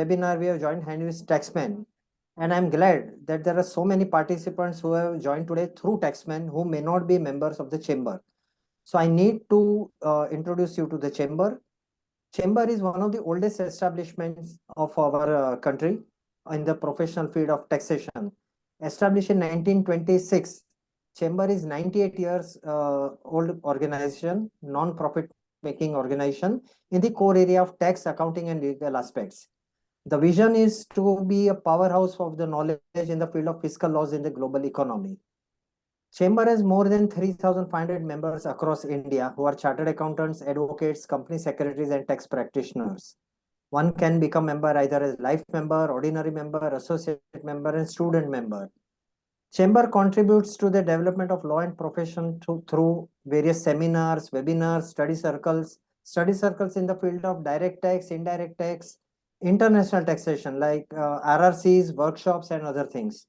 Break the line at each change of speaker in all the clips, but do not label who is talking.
webinar, we have joined hand with Taxman. And I'm glad that there are so many participants who have joined today through Taxman who may not be members of the chamber. So I need to introduce you to the chamber. Chamber is one of the oldest establishments of our country in the professional field of taxation. Established in 1926, Chamber is 98 years old organization, non-profit making organization in the core area of tax, accounting and legal aspects. The vision is to be a powerhouse of the knowledge in the field of fiscal laws in the global economy. Chamber has more than 3,500 members across India who are chartered accountants, advocates, company secretaries, and tax practitioners. One can become member either as life member, ordinary member, associate member, and student member. Chamber contributes to the development of law and profession through various seminars, webinars, study circles in the field of direct tax, indirect tax, international taxation like RRCs, workshops, and other things.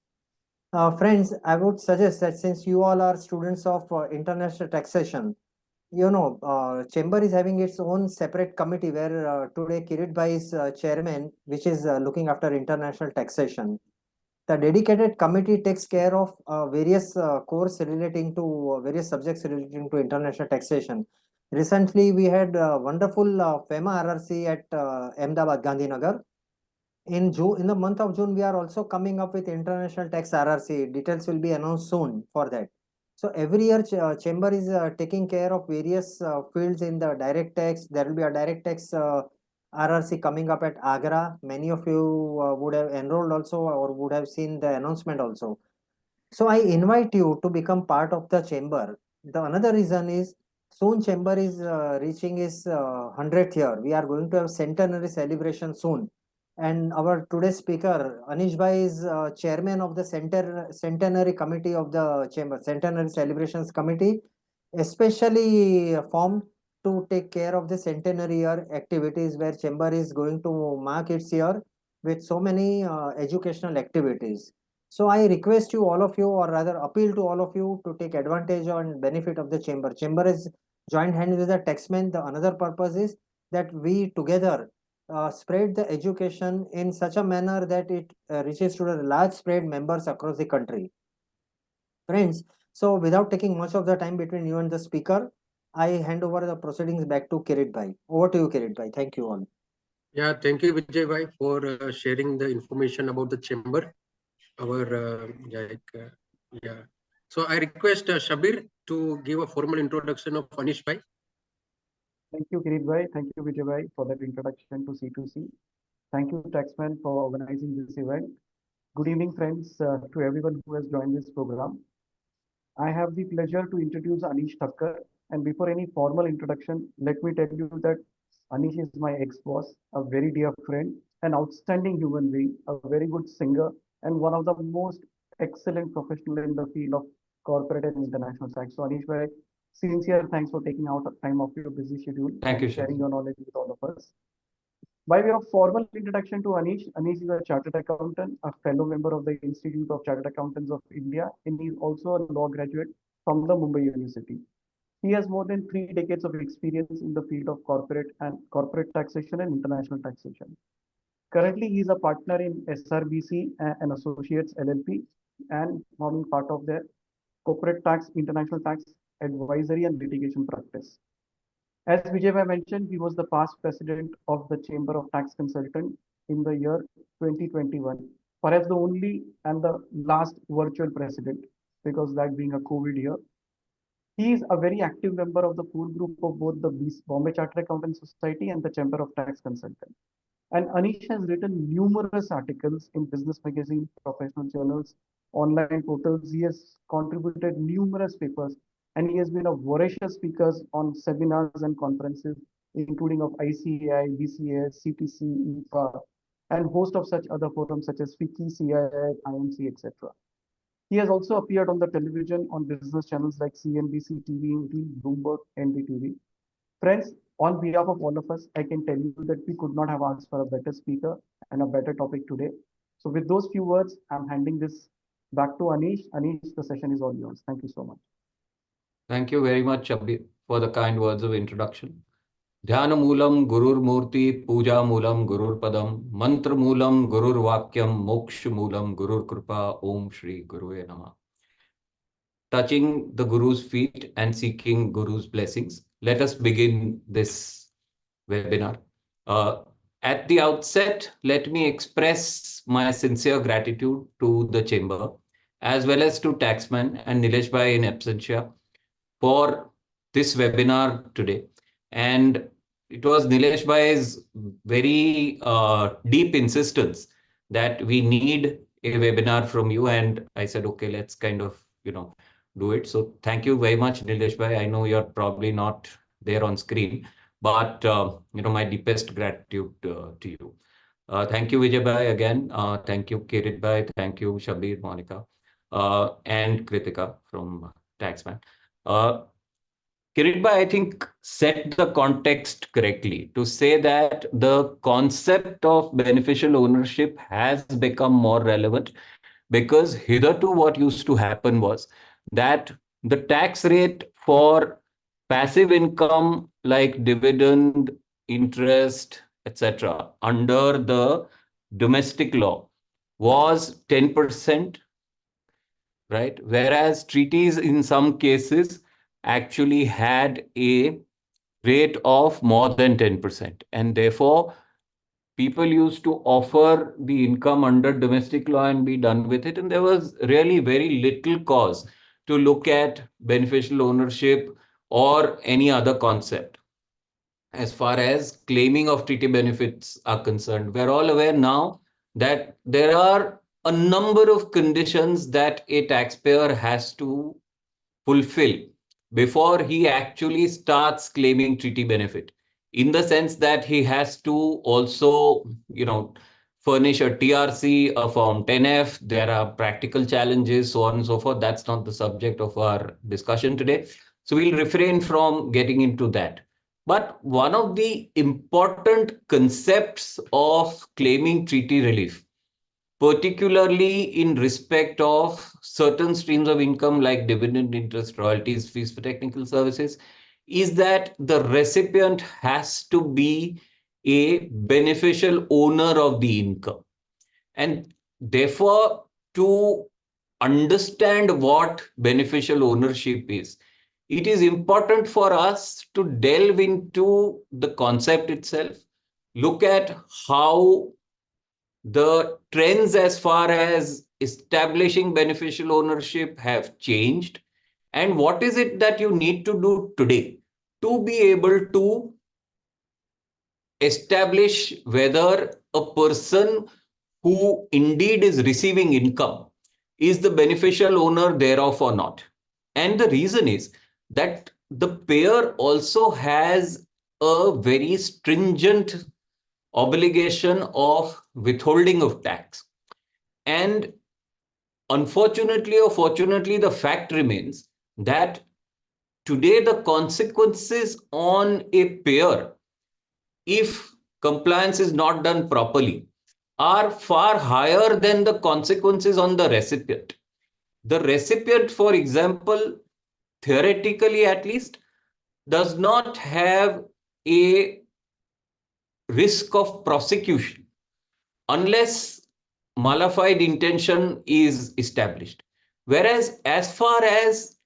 Friends, I would suggest that since you all are students of international taxation, Chamber is having its own separate committee where today Kirit Bhai is chairman, which is looking after international taxation. The dedicated committee takes care of various course relating to various subjects relating to international taxation. Recently, we had wonderful FEMA RRC at Ahmedabad, Gandhinagar. In June, in the month of June, we are also coming up with international tax RRC. Details will be announced soon for that. So every year, Chamber is taking care of various fields in the direct tax. There will be a direct tax RRC coming up at Agra. Many of you would have enrolled also or would have seen the announcement also. So I invite you to become part of the chamber. The another reason is soon chamber is reaching its 100th year. We are going to have centenary celebration soon. And our today's speaker, Anish Bhai, is chairman of the centenary committee of the chamber, centenary celebrations committee, especially formed to take care of the centenary year activities where chamber is going to mark its year with so many educational activities. So I request you, all of you, or rather appeal to all of you to take advantage and benefit of the chamber. Chamber has joined hands with the taxman. The another purpose is that we together spread the education in such a manner that it reaches to the large spread members across the country. Friends, so without taking much of the time between you and the speaker, I hand over the proceedings back to Kirit Bhai. Over to you, Kirit Bhai. Thank you all.
Yeah, thank you, Vijay Bhai, for sharing the information about the chamber. Yeah. So I request Shabir to give a formal introduction of Anish Bhai.
Thank you, Kirit Bhai. Thank you, Vijay Bhai, for that introduction to C2C. Thank you, Taxman, for organizing this event. Good evening, friends, to everyone who has joined this program. I have the pleasure to introduce Anish Thakkar. And before any formal introduction, let me tell you that Anish is my ex-boss, a very dear friend, an outstanding human being, a very good singer, and one of the most excellent professional in the field of corporate and international tax. So Anish, bhai, sincere thanks for taking out time of your busy schedule and sharing your knowledge with all of us. By way of formal introduction to Anish, Anish is a chartered accountant, a fellow member of the Institute of Chartered Accountants of India, and he is also a law graduate from the Mumbai University. He has more than 3 decades of experience in the field of corporate taxation and international taxation. Currently, he is a partner in SRBC and Associates LLP and forming part of their corporate tax, international tax advisory and litigation practice. As Vijay mentioned, he was the past president of the Chamber of Tax Consultants in the year 2021, perhaps the only and the last virtual president, because that being a COVID year. He is a very active member of the core group of both the Bombay Chartered Accountants Society and the Chamber of Tax Consultants. And Anish has written numerous articles in business magazine, professional journals, online portals. He has contributed numerous papers and he has been a voracious speaker on seminars and conferences, including of ICAI, BCS, CTC, IFA, and host of such other forums such as FICCI, CII, IMC, etc. He has also appeared on the television on business channels like CNBC, TV, Bloomberg, NDTV. Friends, on behalf of all of us, I can tell you that we could not have asked for a better speaker and a better topic today. So with those few words, I'm handing this back to Anish. Anish, the session is all yours. Thank you so much.
Thank you very much, Shabir, for the kind words of introduction. Dhyanamoolam Gurur Murti, Puja Moolam Gurur Padam, Mantra Moolam Gurur Vakyam, Moksha Moolam Gurur Kripa, Om Shri Guruve Namah. Touching the Guru's feet and seeking Guru's blessings, let us begin this webinar. At the outset, let me express my sincere gratitude to the Chamber, as well as to Taxman and Nilesh Bhai in absentia for this webinar today. And it was Nilesh Bhai's very deep insistence that we need a webinar from you. And I said, okay, let's kind of, do it. So thank you very much, Nilesh Bhai. I know you're probably not there on screen, but, my deepest gratitude to you. Thank you, Vijay Bhai, again. Thank you, Kirit Bhai. Thank you, Shabir, Monica, and Kritika from Taxman. Kirit Bhai, I think, set the context correctly to say that the concept of beneficial ownership has become more relevant because hitherto what used to happen was that the tax rate for passive income like dividend, interest, etc., under the domestic law was 10%, right? Whereas treaties in some cases actually had a rate of more than 10%. And therefore, people used to offer the income under domestic law and be done with it. And there was really very little cause to look at beneficial ownership or any other concept as far as claiming of treaty benefits are concerned. We're all aware now that there are a number of conditions that a taxpayer has to fulfill before he actually starts claiming treaty benefit, in the sense that he has to also furnish a TRC, a form 10F. There are practical challenges, so on and so forth. That's not the subject of our discussion today, so we'll refrain from getting into that. But one of the important concepts of claiming treaty relief, particularly in respect of certain streams of income like dividend, interest, royalties, fees for technical services, is that the recipient has to be a beneficial owner of the income. And therefore, to understand what beneficial ownership is, it is important for us to delve into the concept itself, look at how the trends as far as establishing beneficial ownership have changed, and what is it that you need to do today to be able to establish whether a person who indeed is receiving income is the beneficial owner thereof or not. And the reason is that the payer also has a very stringent obligation of withholding of tax. And unfortunately or fortunately, the fact remains that today the consequences on a payer, if compliance is not done properly, are far higher than the consequences on the recipient. The recipient, for example, theoretically at least, does not have a risk of prosecution unless mala fide intention is established. Whereas as far as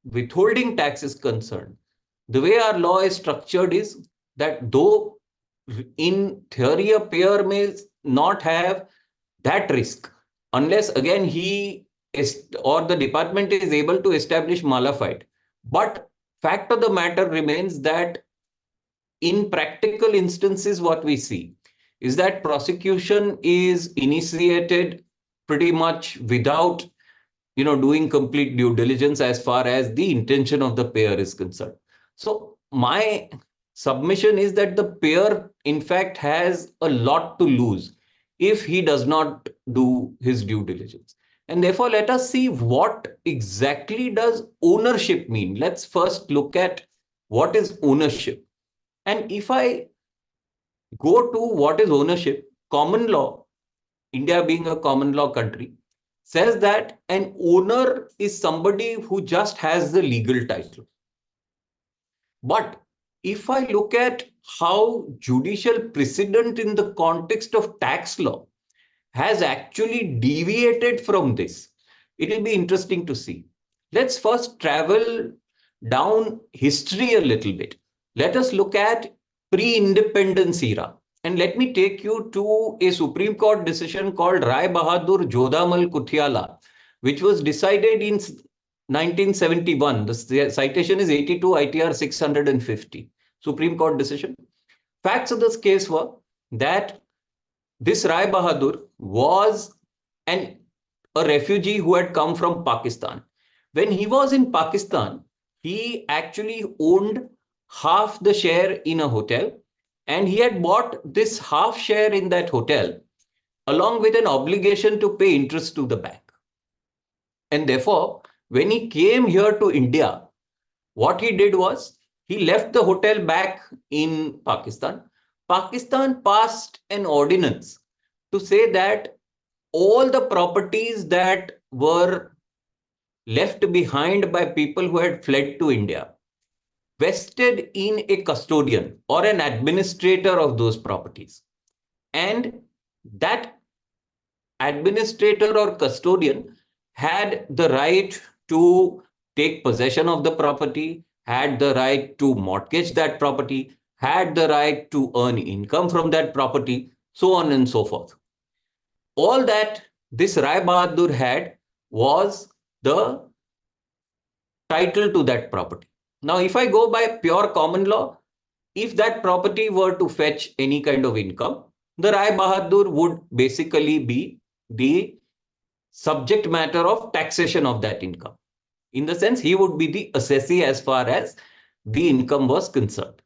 withholding tax is concerned, the way our law is structured is that though in theory a payer may not have that risk, unless again he is, or the department is able to establish mala fide. But fact of the matter remains that in practical instances, what we see is that prosecution is initiated pretty much without doing complete due diligence as far as the intention of the payer is concerned. So my submission is that the payer in fact has a lot to lose if he does not do his due diligence. And therefore, let us see what exactly does ownership mean. Let's first look at what is ownership. And if I go to what is ownership, common law, India being a common law country, says that an owner is somebody who just has the legal title. But if I look at how judicial precedent in the context of tax law has actually deviated from this, it will be interesting to see. Let's first travel down history a little bit. Let us look at pre-independence era. And let me take you to a Supreme Court decision called Rai Bahadur Jodhamal Kuthiala, which was decided in 1971. The citation is 82 ITR 650. Supreme Court decision. Facts of this case were that this Rai Bahadur was a refugee who had come from Pakistan. When he was in Pakistan, he actually owned half the share in a hotel, and he had bought this half share in that hotel along with an obligation to pay interest to the bank. And therefore, when he came here to India, what he did was he left the hotel back in Pakistan. Pakistan passed an ordinance to say that all the properties that were left behind by people who had fled to India vested in a custodian or an administrator of those properties. And that administrator or custodian had the right to take possession of the property, had the right to mortgage that property, had the right to earn income from that property, so on and so forth. All that this Rai Bahadur had was the title to that property. Now, if I go by pure common law, if that property were to fetch any kind of income, the Rai Bahadur would basically be the subject matter of taxation of that income. In the sense, he would be the assessee as far as the income was concerned.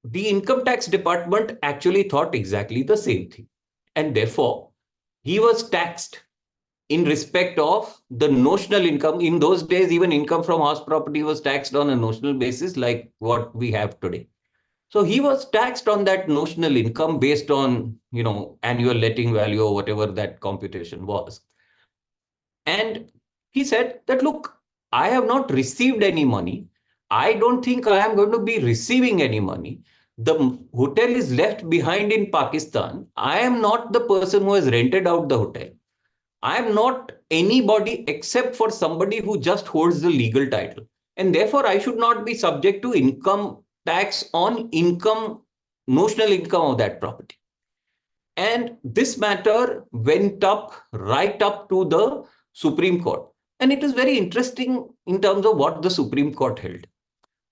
The income tax department actually thought exactly the same thing. And therefore, he was taxed in respect of the notional income. In those days, even income from house property was taxed on a notional basis like what we have today. So he was taxed on that notional income based on, annual letting value or whatever that computation was. And he said that, look, I have not received any money. I don't think I am going to be receiving any money. The hotel is left behind in Pakistan. I am not the person who has rented out the hotel. I am not anybody except for somebody who just holds the legal title. And therefore, I should not be subject to income tax on notional income of that property. And this matter went up right up to the Supreme Court. And it is very interesting in terms of what the Supreme Court held.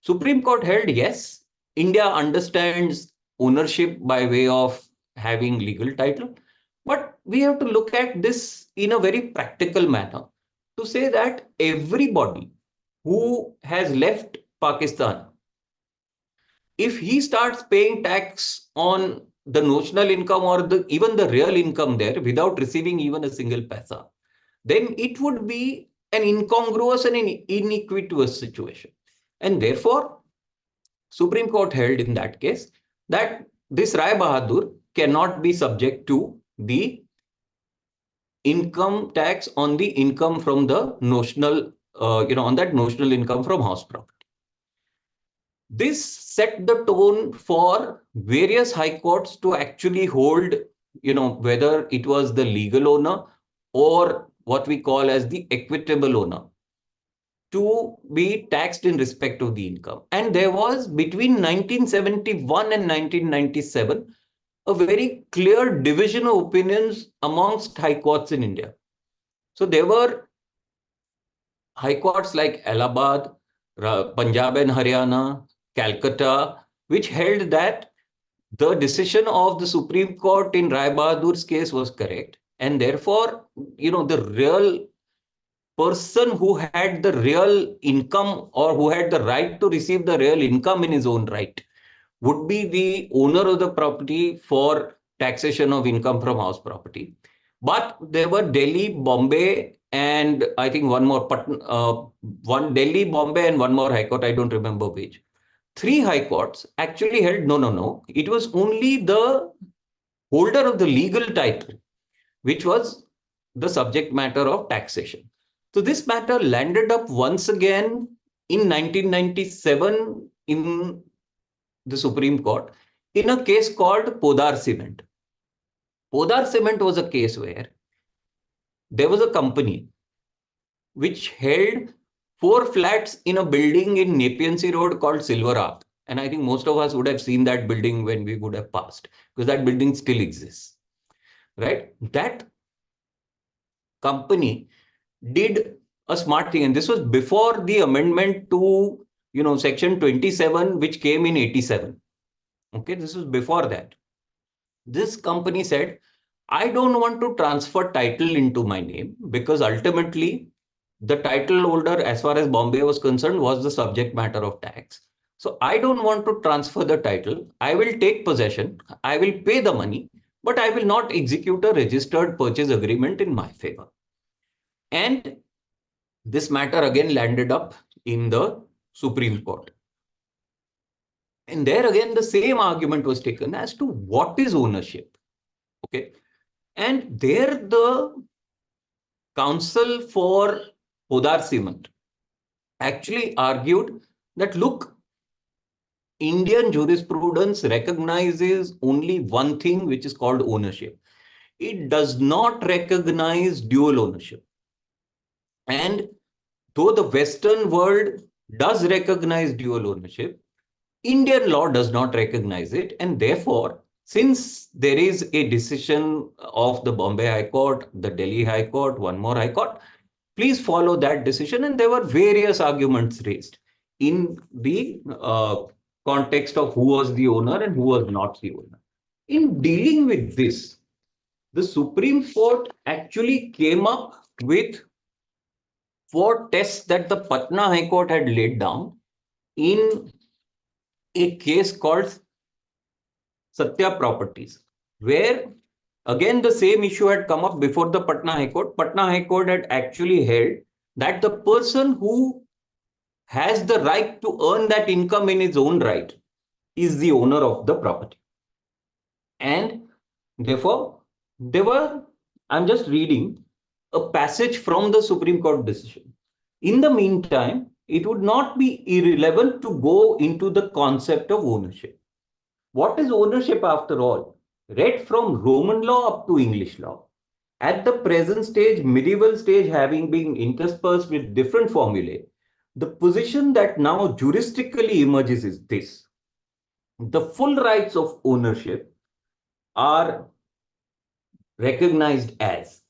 Supreme Court held, yes, India understands ownership by way of having legal title. But we have to look at this in a very practical manner to say that everybody who has left Pakistan, if he starts paying tax on the notional income or even the real income there without receiving even a single paisa, then it would be an incongruous and an iniquitous situation. And therefore, Supreme Court held in that case that this Rai Bahadur cannot be subject to the income tax on the income from the notional, on that notional income from house property. This set the tone for various high courts to actually hold, whether it was the legal owner or what we call as the equitable owner, to be taxed in respect of the income. And there was between 1971 and 1997 a very clear division of opinions amongst high courts in India. So there were high courts like Allahabad, Punjab and Haryana, Calcutta, which held that the decision of the Supreme Court in Rai Bahadur's case was correct. And therefore, the real person who had the real income or who had the right to receive the real income in his own right would be the owner of the property for taxation of income from house property. But there were Delhi, Bombay, and I think one Delhi, Bombay, and one more high court. I don't remember which. 3 high courts actually held no. It was only the holder of the legal title which was the subject matter of taxation. So this matter landed up once again in 1997 in the Supreme Court in a case called Podar Cement. Podar Cement was a case where there was a company which held 4 flats in a building in Nepean Sea Road called Silver Arc. And I think most of us would have seen that building when we would have passed, because that building still exists, right? That company did a smart thing, and this was before the amendment to, section 27, which came in 87. Okay, this was before that. This company said, I don't want to transfer title into my name, because ultimately the title holder, as far as Bombay was concerned, was the subject matter of tax. So I don't want to transfer the title. I will take possession. I will pay the money, but I will not execute a registered purchase agreement in my favor. And this matter again landed up in the Supreme Court. And there again, the same argument was taken as to what is ownership. Okay. And there the counsel for Podar Cement actually argued that, look, Indian jurisprudence recognizes only one thing, which is called ownership. It does not recognize dual ownership. And though the Western world does recognize dual ownership, Indian law does not recognize it. And therefore, since there is a decision of the Bombay High Court, the Delhi High Court, one more High Court, please follow that decision. And there were various arguments raised in the context of who was the owner and who was not the owner. In dealing with this, the Supreme Court actually came up with 4 tests that the Patna High Court had laid down in a case called Satya Properties, where again the same issue had come up before the Patna High Court. Patna High Court had actually held that the person who has the right to earn that income in his own right is the owner of the property. And therefore, I'm just reading a passage from the Supreme Court decision. In the meantime, it would not be irrelevant to go into the concept of ownership. What is ownership after all? Read from Roman law up to English law. At the present stage, medieval stage having been interspersed with different formulae, the position that now juristically emerges is this. The full rights of ownership are recognized as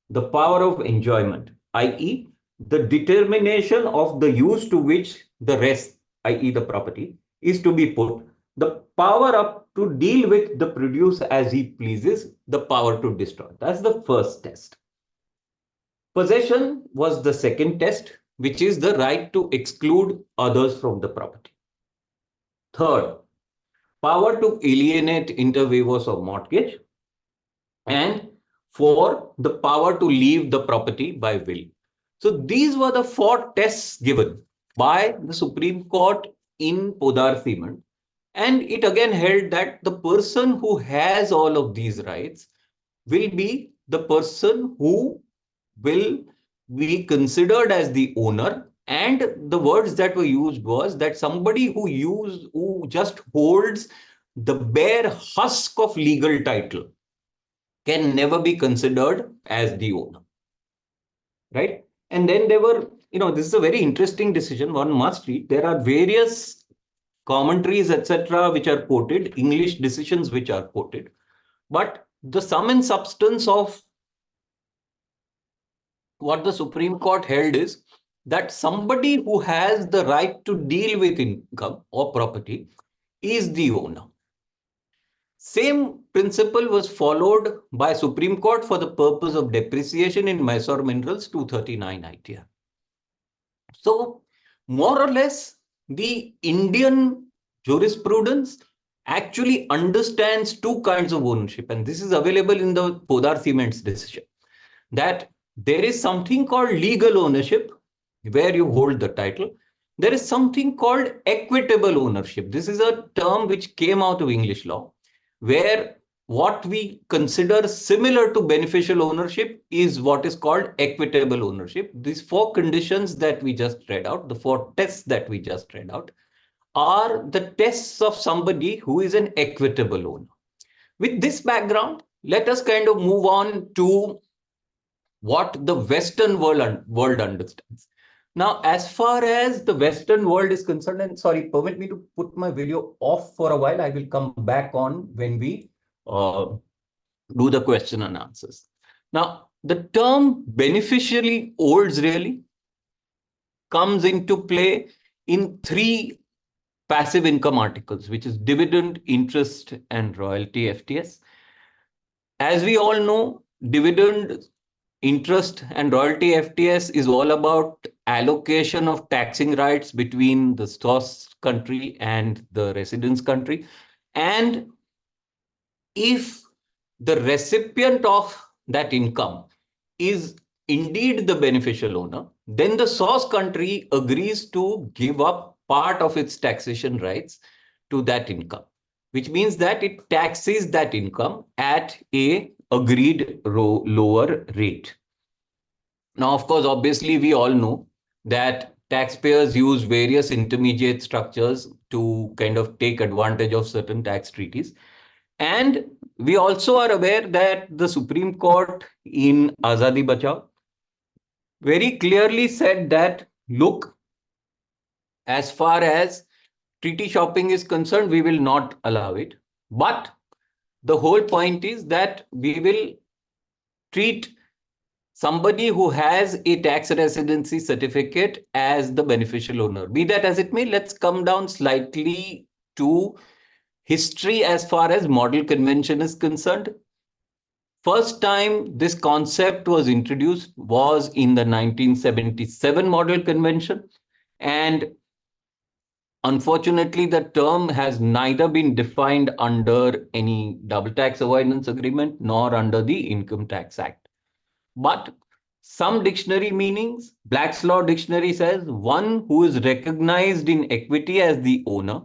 the power of enjoyment, i.e., the determination of the use to which the rest, i.e., the property, is to be put, the power up to deal with the produce as he pleases, the power to destroy. That's the first test. Possession was the second test, which is the right to exclude others from the property. Third, power to alienate inter vivos or mortgage. And 4, the power to leave the property by will. So these were the 4 tests given by the Supreme Court in Podar Cement. And it again held that the person who has all of these rights will be the person who will be considered as the owner. And the words that were used was that somebody who just holds the bare husk of legal title can never be considered as the owner, right? And then there were, this is a very interesting decision. One must read. There are various commentaries, etc., which are quoted, English decisions which are quoted. But the sum and substance of what the Supreme Court held is that somebody who has the right to deal with income or property is the owner. Same principle was followed by Supreme Court for the purpose of depreciation in Mysore Minerals 239 ITR. So more or less, the Indian jurisprudence actually understands 2 kinds of ownership, and this is available in the Podar Cement's decision, that there is something called legal ownership, where you hold the title. There is something called equitable ownership. This is a term which came out of English law, where what we consider similar to beneficial ownership is what is called equitable ownership. These 4 conditions that we just read out, the 4 tests that we just read out, are the tests of somebody who is an equitable owner. With this background, let us kind of move on to what the Western world understands. Now, as far as the Western world is concerned, and sorry, permit me to put my video off for a while. I will come back on when we do the question and answers. Now, the term beneficially owns really comes into play in 3 passive income articles, which is dividend, interest, and royalty FTS. As we all know, dividend, interest, and royalty FTS is all about allocation of taxing rights between the source country and the residence country. And if the recipient of that income is indeed the beneficial owner, then the source country agrees to give up part of its taxation rights to that income, which means that it taxes that income at a agreed lower rate. Now, of course, obviously, we all know that taxpayers use various intermediate structures to kind of take advantage of certain tax treaties. And we also are aware that the Supreme Court in Azadi Bachao very clearly said that, look, as far as treaty shopping is concerned, we will not allow it. But the whole point is that we will treat somebody who has a tax residency certificate as the beneficial owner. Be that as it may, let's come down slightly to history as far as model convention is concerned. First time this concept was introduced was in the 1977 model convention. And unfortunately, the term has neither been defined under any double tax avoidance agreement nor under the Income Tax Act. But some dictionary meanings, Black's Law Dictionary says one who is recognized in equity as the owner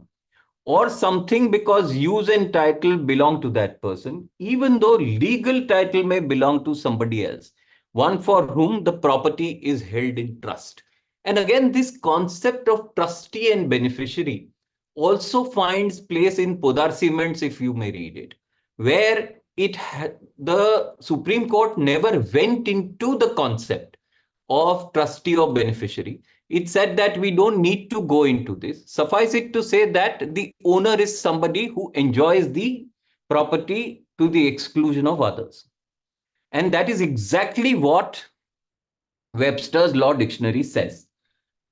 or something because use and title belong to that person, even though legal title may belong to somebody else, one for whom the property is held in trust. And again, this concept of trustee and beneficiary also finds place in Podar Cements, if you may read it, where the Supreme Court never went into the concept of trustee or beneficiary. It said that we don't need to go into this. Suffice it to say that the owner is somebody who enjoys the property to the exclusion of others. And that is exactly what Webster's Law Dictionary says.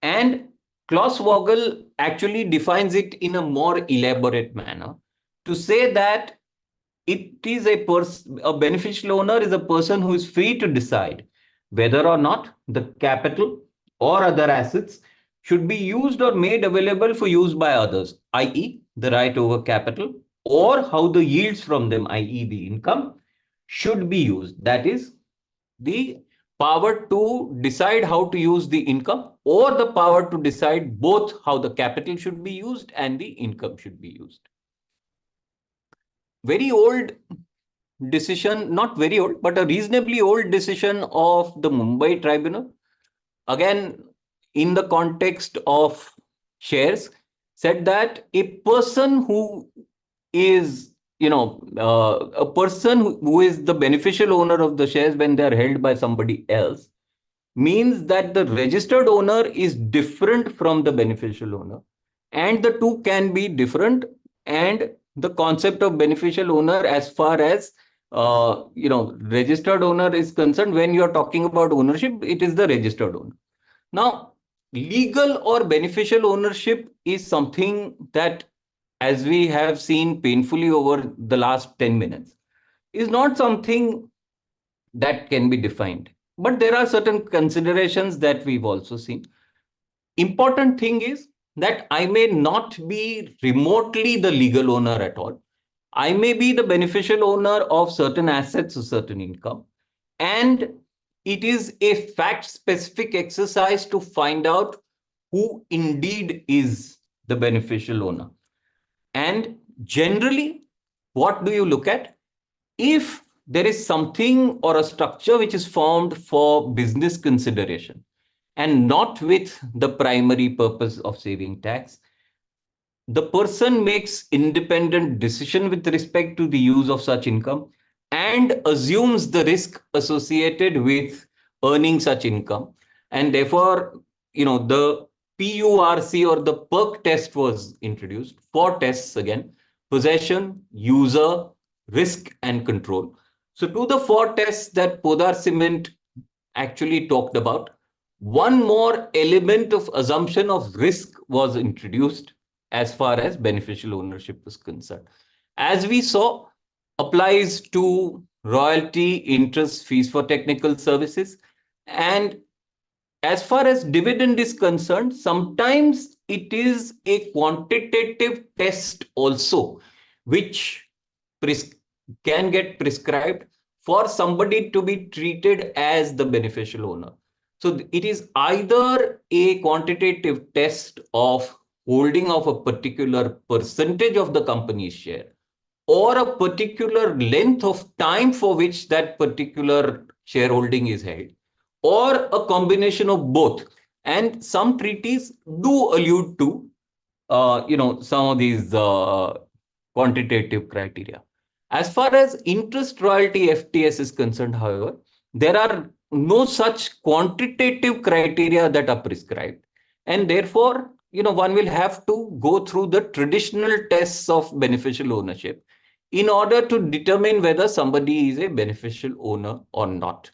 And Klaus Vogel actually defines it in a more elaborate manner to say that it is a beneficial owner is a person who is free to decide whether or not the capital or other assets should be used or made available for use by others, i.e. the right over capital, or how the yields from them, i.e. the income, should be used. That is the power to decide how to use the income or the power to decide both how the capital should be used and the income should be used. Very old decision, not very old, but a reasonably old decision of the Mumbai Tribunal, again, in the context of shares, said that a person who is, a person who is the beneficial owner of the shares when they are held by somebody else means that the registered owner is different from the beneficial owner, and the two can be different. And the concept of beneficial owner, as far as registered owner is concerned, when you are talking about ownership, it is the registered owner. Now, legal or beneficial ownership is something that, as we have seen painfully over the last 10 minutes, is not something that can be defined. But there are certain considerations that we've also seen. Important thing is that I may not be remotely the legal owner at all. I may be the beneficial owner of certain assets or certain income. And it is a fact-specific exercise to find out who indeed is the beneficial owner. And generally, what do you look at? if there is something or a structure which is formed for business consideration and not with the primary purpose of saving tax, the person makes independent decision with respect to the use of such income and assumes the risk associated with earning such income. And therefore, the PURC or the PERC test was introduced. 4 tests again: possession, user, risk, and control. So to the 4 tests that Podar Cement actually talked about, one more element of assumption of risk was introduced as far as beneficial ownership is concerned. As we saw, applies to royalty, interest, fees for technical services. And as far as dividend is concerned, sometimes it is a quantitative test also, which can get prescribed for somebody to be treated as the beneficial owner. So it is either a quantitative test of holding of a particular percentage of the company's share, or a particular length of time for which that particular shareholding is held, or a combination of both. And some treaties do allude to some of these quantitative criteria. As far as interest royalty FTS is concerned, however, there are no such quantitative criteria that are prescribed. And therefore, one will have to go through the traditional tests of beneficial ownership in order to determine whether somebody is a beneficial owner or not.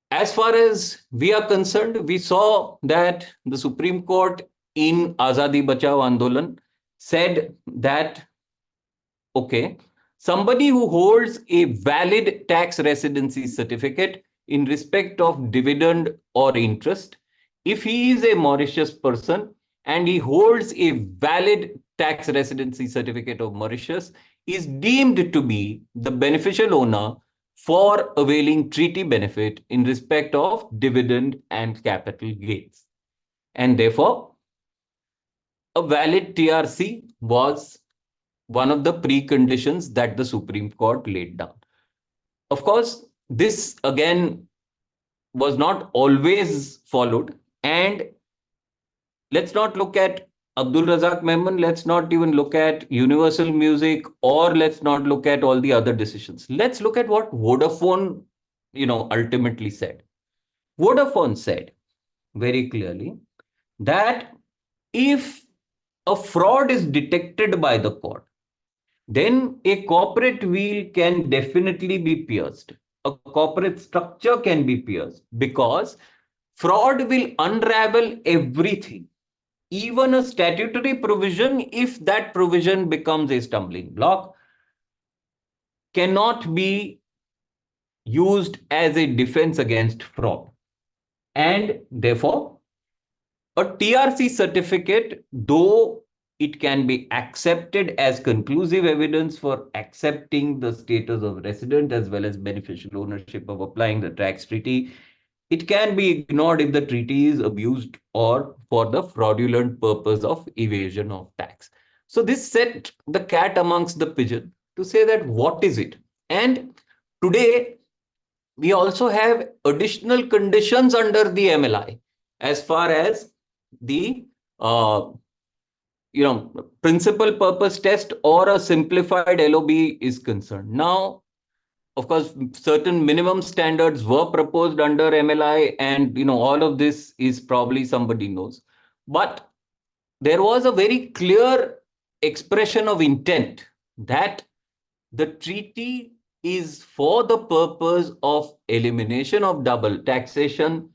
As far as we are concerned, we saw that the Supreme Court in Azadi Bachao Andolan said that, okay, somebody who holds a valid tax residency certificate in respect of dividend or interest, if he is a Mauritius person and he holds a valid tax residency certificate of Mauritius, is deemed to be the beneficial owner for availing treaty benefit in respect of dividend and capital gains. And therefore, a valid TRC was one of the preconditions that the Supreme Court laid down. Of course, this again was not always followed. And let's not look at Abdul Razak Memon, let's not even look at Universal Music, or let's not look at all the other decisions. Let's look at what Vodafone, ultimately said. Vodafone said very clearly that if a fraud is detected by the court, then a corporate wheel can definitely be pierced. A corporate structure can be pierced because fraud will unravel everything, even a statutory provision, if that provision becomes a stumbling block, cannot be used as a defense against fraud. And therefore, a TRC certificate, though it can be accepted as conclusive evidence for accepting the status of resident as well as beneficial ownership of applying the tax treaty, it can be ignored if the treaty is abused or for the fraudulent purpose of evasion of tax. So this set the cat amongst the pigeon to say that what is it? And today, we also have additional conditions under the MLI as far as the principal purpose test or a simplified LOB is concerned. Now, of course, certain minimum standards were proposed under MLI, and all of this is probably somebody knows. But there was a very clear expression of intent that the treaty is for the purpose of elimination of double taxation,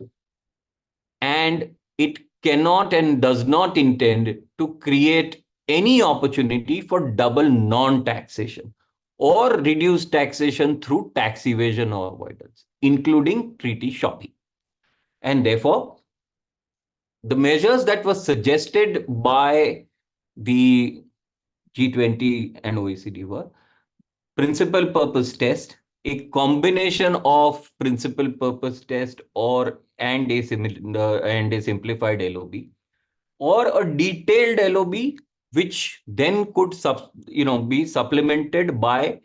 and it cannot and does not intend to create any opportunity for double non-taxation or reduce taxation through tax evasion or avoidance, including treaty shopping. And therefore, the measures that were suggested by the G20 and OECD were principal purpose test, a combination of principal purpose test and a simplified LOB, or a detailed LOB, which then could be supplemented by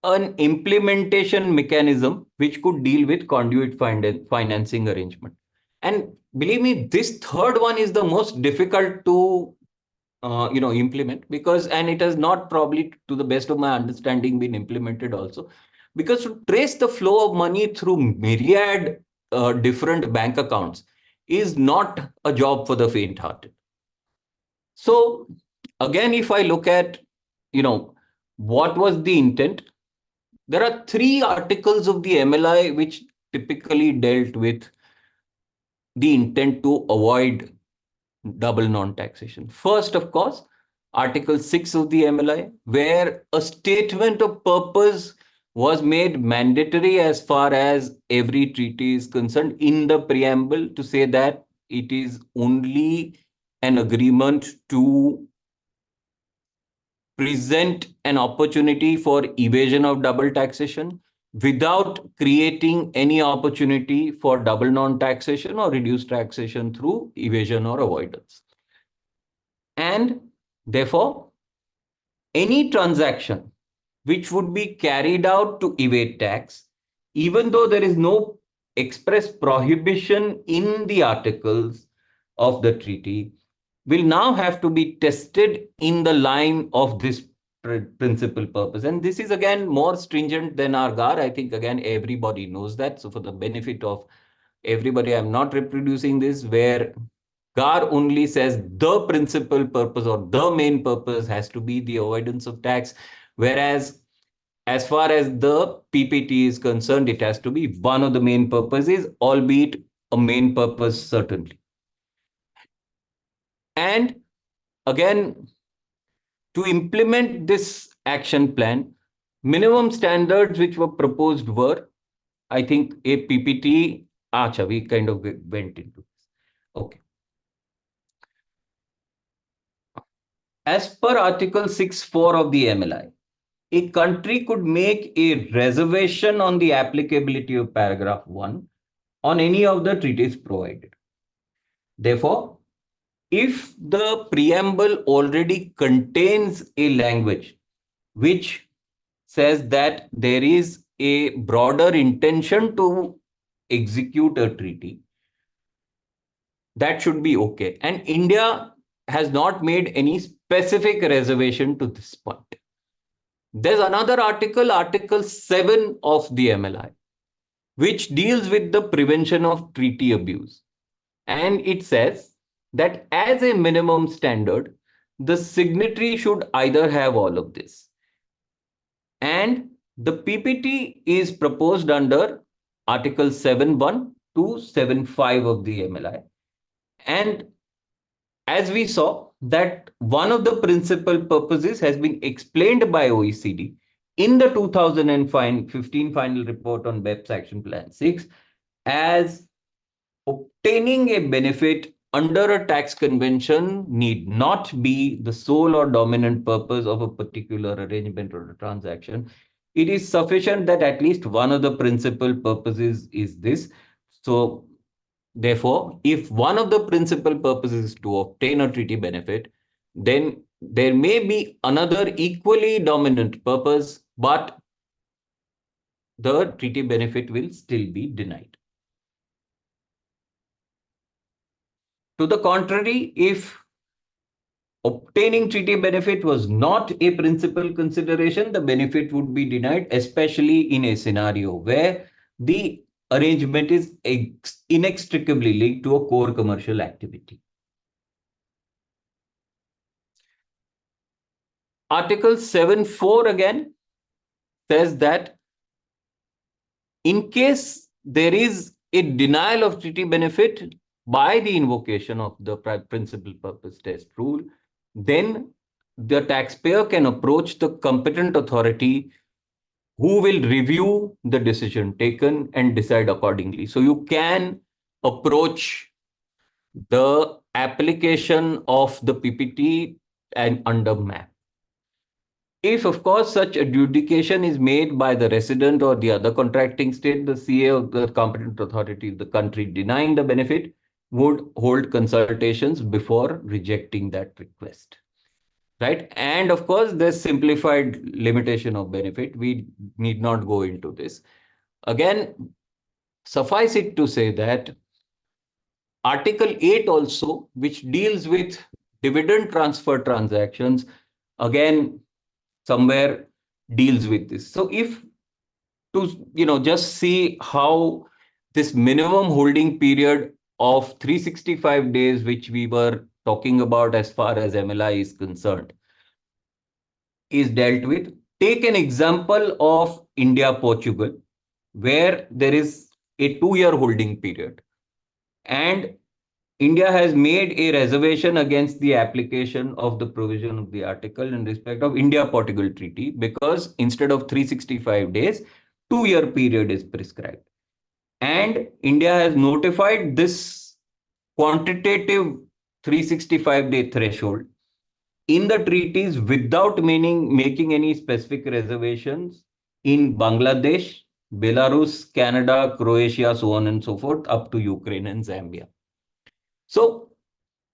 an implementation mechanism which could deal with conduit financing arrangement. And believe me, this third one is the most difficult to implement, because, and it has not probably, to the best of my understanding, been implemented also, because to trace the flow of money through myriad different bank accounts is not a job for the faint-hearted. So again, if I look at, what was the intent, there are 3 articles of the MLI which typically dealt with the intent to avoid double non-taxation. First, of course, Article 6 of the MLI, where a statement of purpose was made mandatory as far as every treaty is concerned in the preamble, to say that it is only an agreement to present an opportunity for evasion of double taxation without creating any opportunity for double non-taxation or reduced taxation through evasion or avoidance. And therefore, any transaction which would be carried out to evade tax, even though there is no express prohibition in the articles of the treaty, will now have to be tested in the line of this principal purpose. And this is again more stringent than our GAR. I think again everybody knows that. So for the benefit of everybody, I'm not reproducing this, where GAR only says the principal purpose or the main purpose has to be the avoidance of tax, whereas as far as the PPT is concerned, it has to be one of the main purposes, albeit a main purpose certainly. And again, to implement this action plan, minimum standards which were proposed were, I think, a PPT. We kind of went into this. Okay. As per Article 6(4) of the MLI, a country could make a reservation on the applicability of paragraph 1 on any of the treaties provided. Therefore, if the preamble already contains a language which says that there is a broader intention to execute a treaty, that should be okay. And India has not made any specific reservation to this point. There's another article, Article 7 of the MLI, which deals with the prevention of treaty abuse. And it says that as a minimum standard, the signatory should either have all of this. And the PPT is proposed under Article 7(1) to 7(5) of the MLI. And as we saw, that one of the principal purposes has been explained by OECD in the 2015 final report on BEPS Action Plan 6 as obtaining a benefit under a tax convention need not be the sole or dominant purpose of a particular arrangement or a transaction. It is sufficient that at least one of the principal purposes is this. So therefore, if one of the principal purposes is to obtain a treaty benefit, then there may be another equally dominant purpose, but the treaty benefit will still be denied. To the contrary, if obtaining treaty benefit was not a principal consideration, the benefit would be denied, especially in a scenario where the arrangement is inextricably linked to a core commercial activity. Article 7(4) again says that in case there is a denial of treaty benefit by the invocation of the principal purpose test rule, then the taxpayer can approach the competent authority who will review the decision taken and decide accordingly. So you can approach the application of the PPT and under MAP. If, of course, such adjudication is made by the resident or the other contracting state, the CA of the competent authority of the country denying the benefit would hold consultations before rejecting that request. right? And of course, there's simplified limitation of benefit. We need not go into this. Again, suffice it to say that Article 8 also, which deals with dividend transfer transactions, again, somewhere deals with this. So if to just see how this minimum holding period of 365 days, which we were talking about as far as MLI is concerned, is dealt with. Take an example of India, Portugal, where there is a 2-year holding period. And India has made a reservation against the application of the provision of the article in respect of India-Portugal Treaty because instead of 365 days, 2-year period is prescribed. And India has notified this quantitative 365-day threshold in the treaties without making any specific reservations in Bangladesh, Belarus, Canada, Croatia, so on and so forth, up to Ukraine and Zambia. So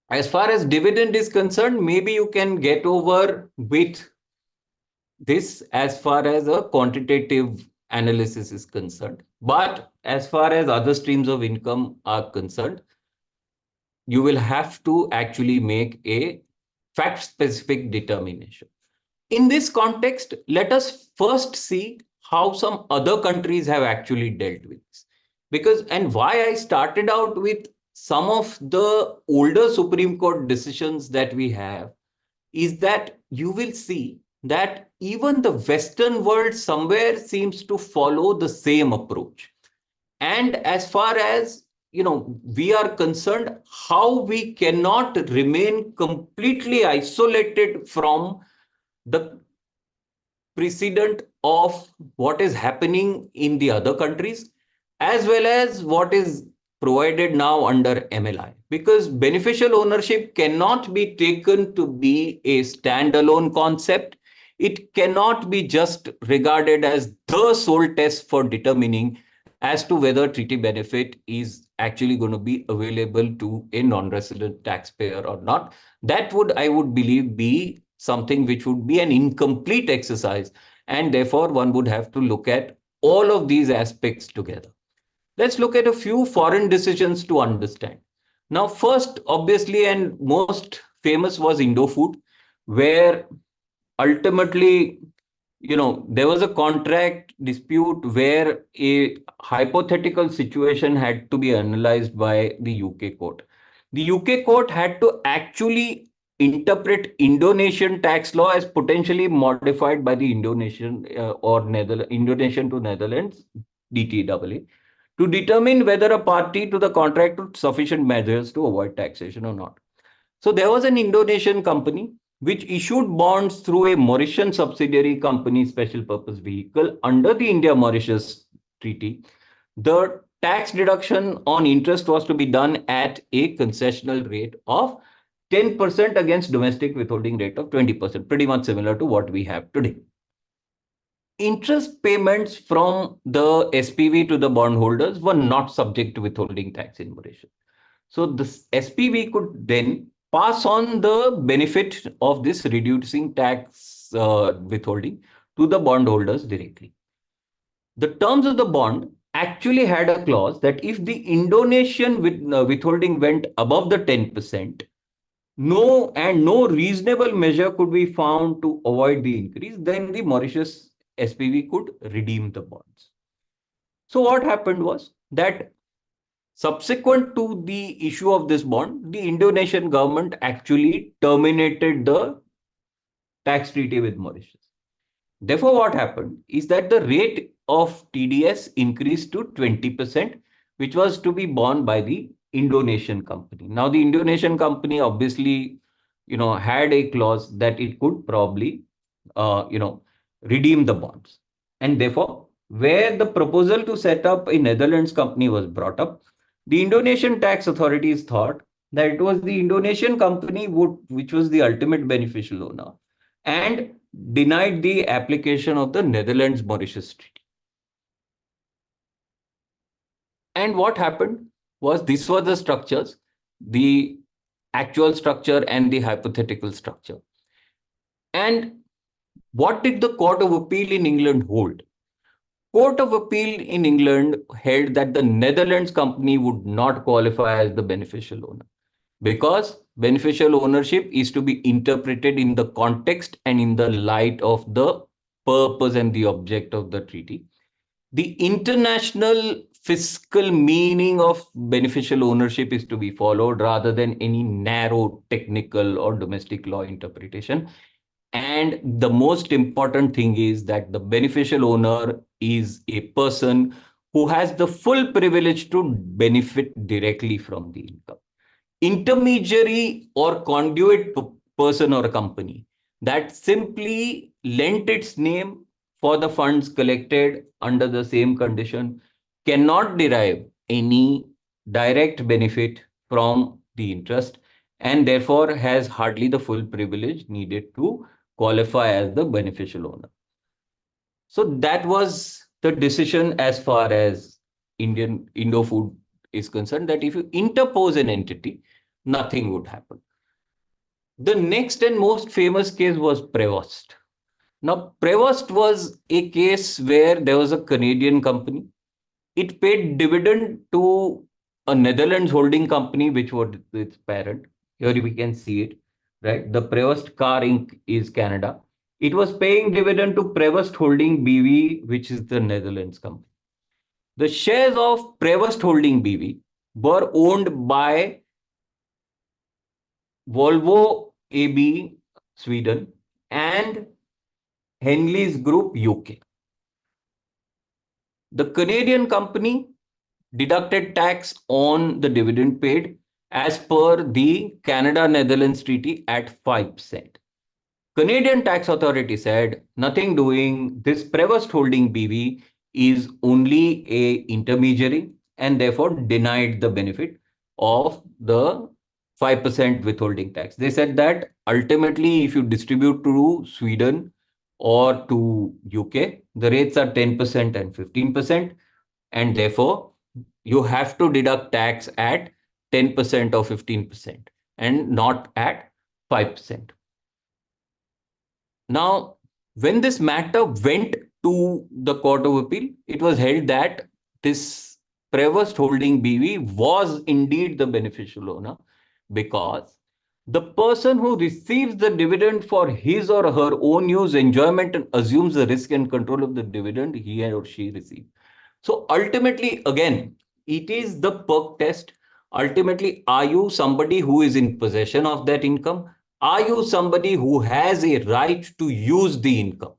as far as dividend is concerned, maybe you can get over with this as far as a quantitative analysis is concerned. But as far as other streams of income are concerned, you will have to actually make a fact-specific determination. In this context, let us first see how some other countries have actually dealt with this. Because, and why I started out with some of the older Supreme Court decisions that we have is that you will see that even the Western world somewhere seems to follow the same approach. And as far as we are concerned, how we cannot remain completely isolated from the precedent of what is happening in the other countries, as well as what is provided now under MLI. Because beneficial ownership cannot be taken to be a standalone concept. It cannot be just regarded as the sole test for determining as to whether treaty benefit is actually going to be available to a non-resident taxpayer or not. That would, I would believe, be something which would be an incomplete exercise. And therefore, one would have to look at all of these aspects together. Let's look at a few foreign decisions to understand. Now, first, obviously, and most famous was Indofood, where ultimately, there was a contract dispute where a hypothetical situation had to be analyzed by the UK court. The UK court had to actually interpret Indonesian tax law as potentially modified by the Indonesian Indonesian to Netherlands DTAA to determine whether a party to the contract took sufficient measures to avoid taxation or not. So there was an Indonesian company which issued bonds through a Mauritian subsidiary company special purpose vehicle under the India-Mauritius Treaty. The tax deduction on interest was to be done at a concessional rate of 10% against domestic withholding rate of 20%, pretty much similar to what we have today. Interest payments from the SPV to the bondholders were not subject to withholding tax in Mauritius. So this SPV could then pass on the benefit of this reducing tax withholding to the bondholders directly. The terms of the bond actually had a clause that if the Indonesian withholding went above the 10%, no reasonable measure could be found to avoid the increase, then the Mauritius SPV could redeem the bonds. So what happened was that subsequent to the issue of this bond, the Indonesian government actually terminated the tax treaty with Mauritius. Therefore, what happened is that the rate of TDS increased to 20%, which was to be borne by the Indonesian company. Now, the Indonesian company obviously, had a clause that it could probably, redeem the bonds. And therefore, where the proposal to set up a Netherlands company was brought up, the Indonesian tax authorities thought that it was the Indonesian company which was the ultimate beneficial owner and denied the application of the Netherlands-Mauritius Treaty. And what happened was these were the structures, the actual structure and the hypothetical structure. And what did the Court of Appeal in England hold? Court of Appeal in England held that the Netherlands company would not qualify as the beneficial owner because beneficial ownership is to be interpreted in the context and in the light of the purpose and the object of the treaty. The international fiscal meaning of beneficial ownership is to be followed rather than any narrow technical or domestic law interpretation. And the most important thing is that the beneficial owner is a person who has the full privilege to benefit directly from the income. Intermediary or conduit person or company that simply lent its name for the funds collected under the same condition cannot derive any direct benefit from the interest and therefore has hardly the full privilege needed to qualify as the beneficial owner. So that was the decision as far as Indo Food is concerned, that if you interpose an entity, nothing would happen. The next and most famous case was Prevost. Now, Prevost was a case where there was a Canadian company. It paid dividend to a Netherlands holding company, which was its parent. Here we can see it, right? The Prevost Car Inc. is Canada. It was paying dividend to Prevost Holding BV, which is the Netherlands company. The shares of Prevost Holding BV were owned by Volvo AB Sweden and Henley's Group UK. The Canadian company deducted tax on the dividend paid as per the Canada-Netherlands Treaty at 5%. Canadian tax authority said, nothing doing, this Prevost Holding BV is only a intermediary and therefore denied the benefit of the 5% withholding tax. They said that ultimately, if you distribute to Sweden or to UK, the rates are 10% and 15%, and therefore you have to deduct tax at 10% or 15% and not at 5%. Now, when this matter went to the Court of Appeal, it was held that this Prevost Holding BV was indeed the beneficial owner because the person who receives the dividend for his or her own use, enjoyment, and assumes the risk and control of the dividend he or she received. So ultimately, again, it is the perk test. Ultimately, are you somebody who is in possession of that income? Are you somebody who has a right to use the income?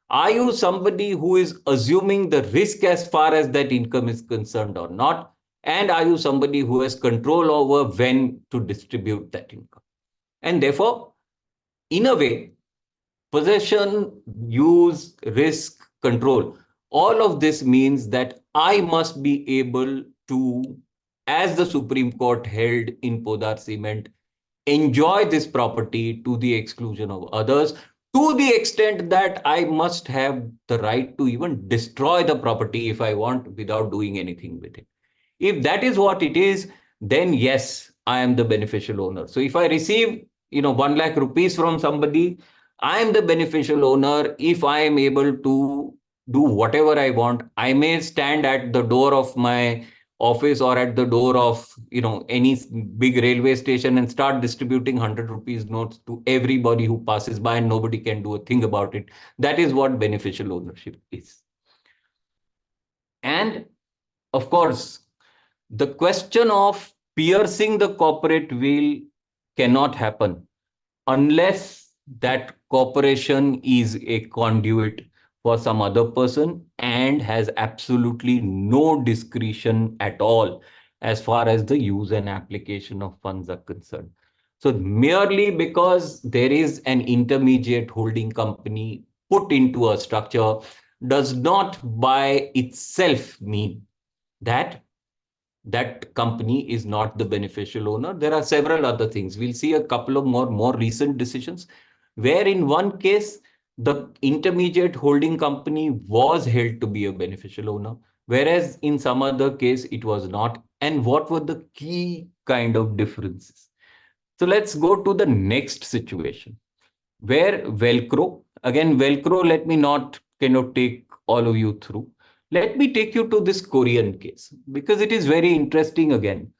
Are you somebody who is assuming the risk as far as that income is concerned or not? And are you somebody who has control over when to distribute that income? And therefore, in a way, possession, use, risk, control, all of this means that I must be able to, as the Supreme Court held in Podar Cement, enjoy this property to the exclusion of others, to the extent that I must have the right to even destroy the property if I want without doing anything with it. If that is what it is, then yes, I am the beneficial owner. So if I receive 1 lakh rupees from somebody, I am the beneficial owner if I am able to do whatever I want. I may stand at the door of my office or at the door of any big railway station and start distributing 100 rupees notes to everybody who passes by and nobody can do a thing about it. That is what beneficial ownership is. And of course, the question of piercing the corporate veil cannot happen unless that corporation is a conduit for some other person and has absolutely no discretion at all as far as the use and application of funds are concerned. So merely because there is an intermediate holding company put into a structure does not by itself mean that that company is not the beneficial owner. There are several other things. We'll see a couple of more recent decisions where in one case, the intermediate holding company was held to be a beneficial owner, whereas in some other case, it was not. And what were the key kind of differences? So let's go to the next situation. where Velcro, again, Velcro, let me not take all of you through. Let me take you to this Korean case because it is very interesting again.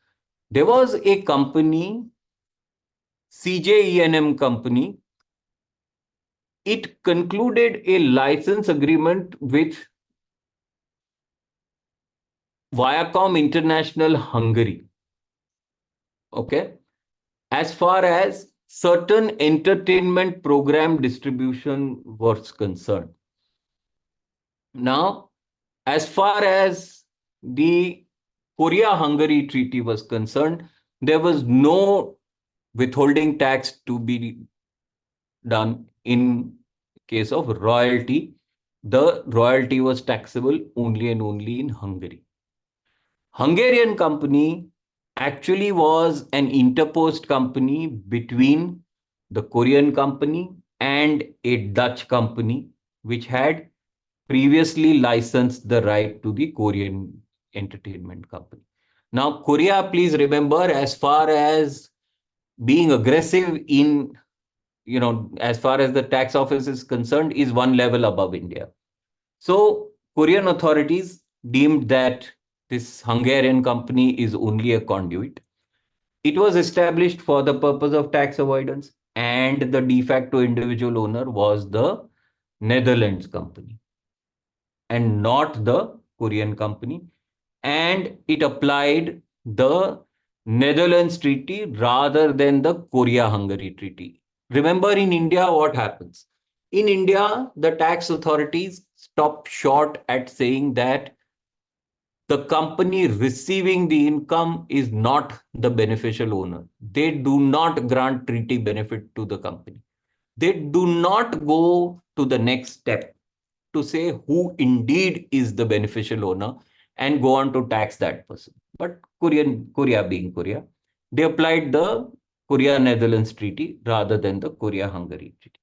There was a company, CJENM company. It concluded a license agreement with Viacom International Hungary. Okay. As far as certain entertainment program distribution was concerned. Now, as far as the Korea-Hungary Treaty was concerned, there was no withholding tax to be done in case of royalty. The royalty was taxable only and only in Hungary. Hungarian company actually was an interposed company between the Korean company and a Dutch company, which had previously licensed the right to the Korean entertainment company. Now, Korea, please remember, as far as being aggressive in, as far as the tax office is concerned, is one level above India. So, Korean authorities deemed that this Hungarian company is only a conduit. It was established for the purpose of tax avoidance, and the de facto individual owner was the Netherlands company and not the Korean company. And it applied the Netherlands Treaty rather than the Korea-Hungary Treaty. Remember, in India, what happens? In India, the tax authorities stop short at saying that the company receiving the income is not the beneficial owner. They do not grant treaty benefit to the company. They do not go to the next step to say who indeed is the beneficial owner and go on to tax that person. But Korea being Korea, they applied the Korea-Netherlands Treaty rather than the Korea-Hungary Treaty.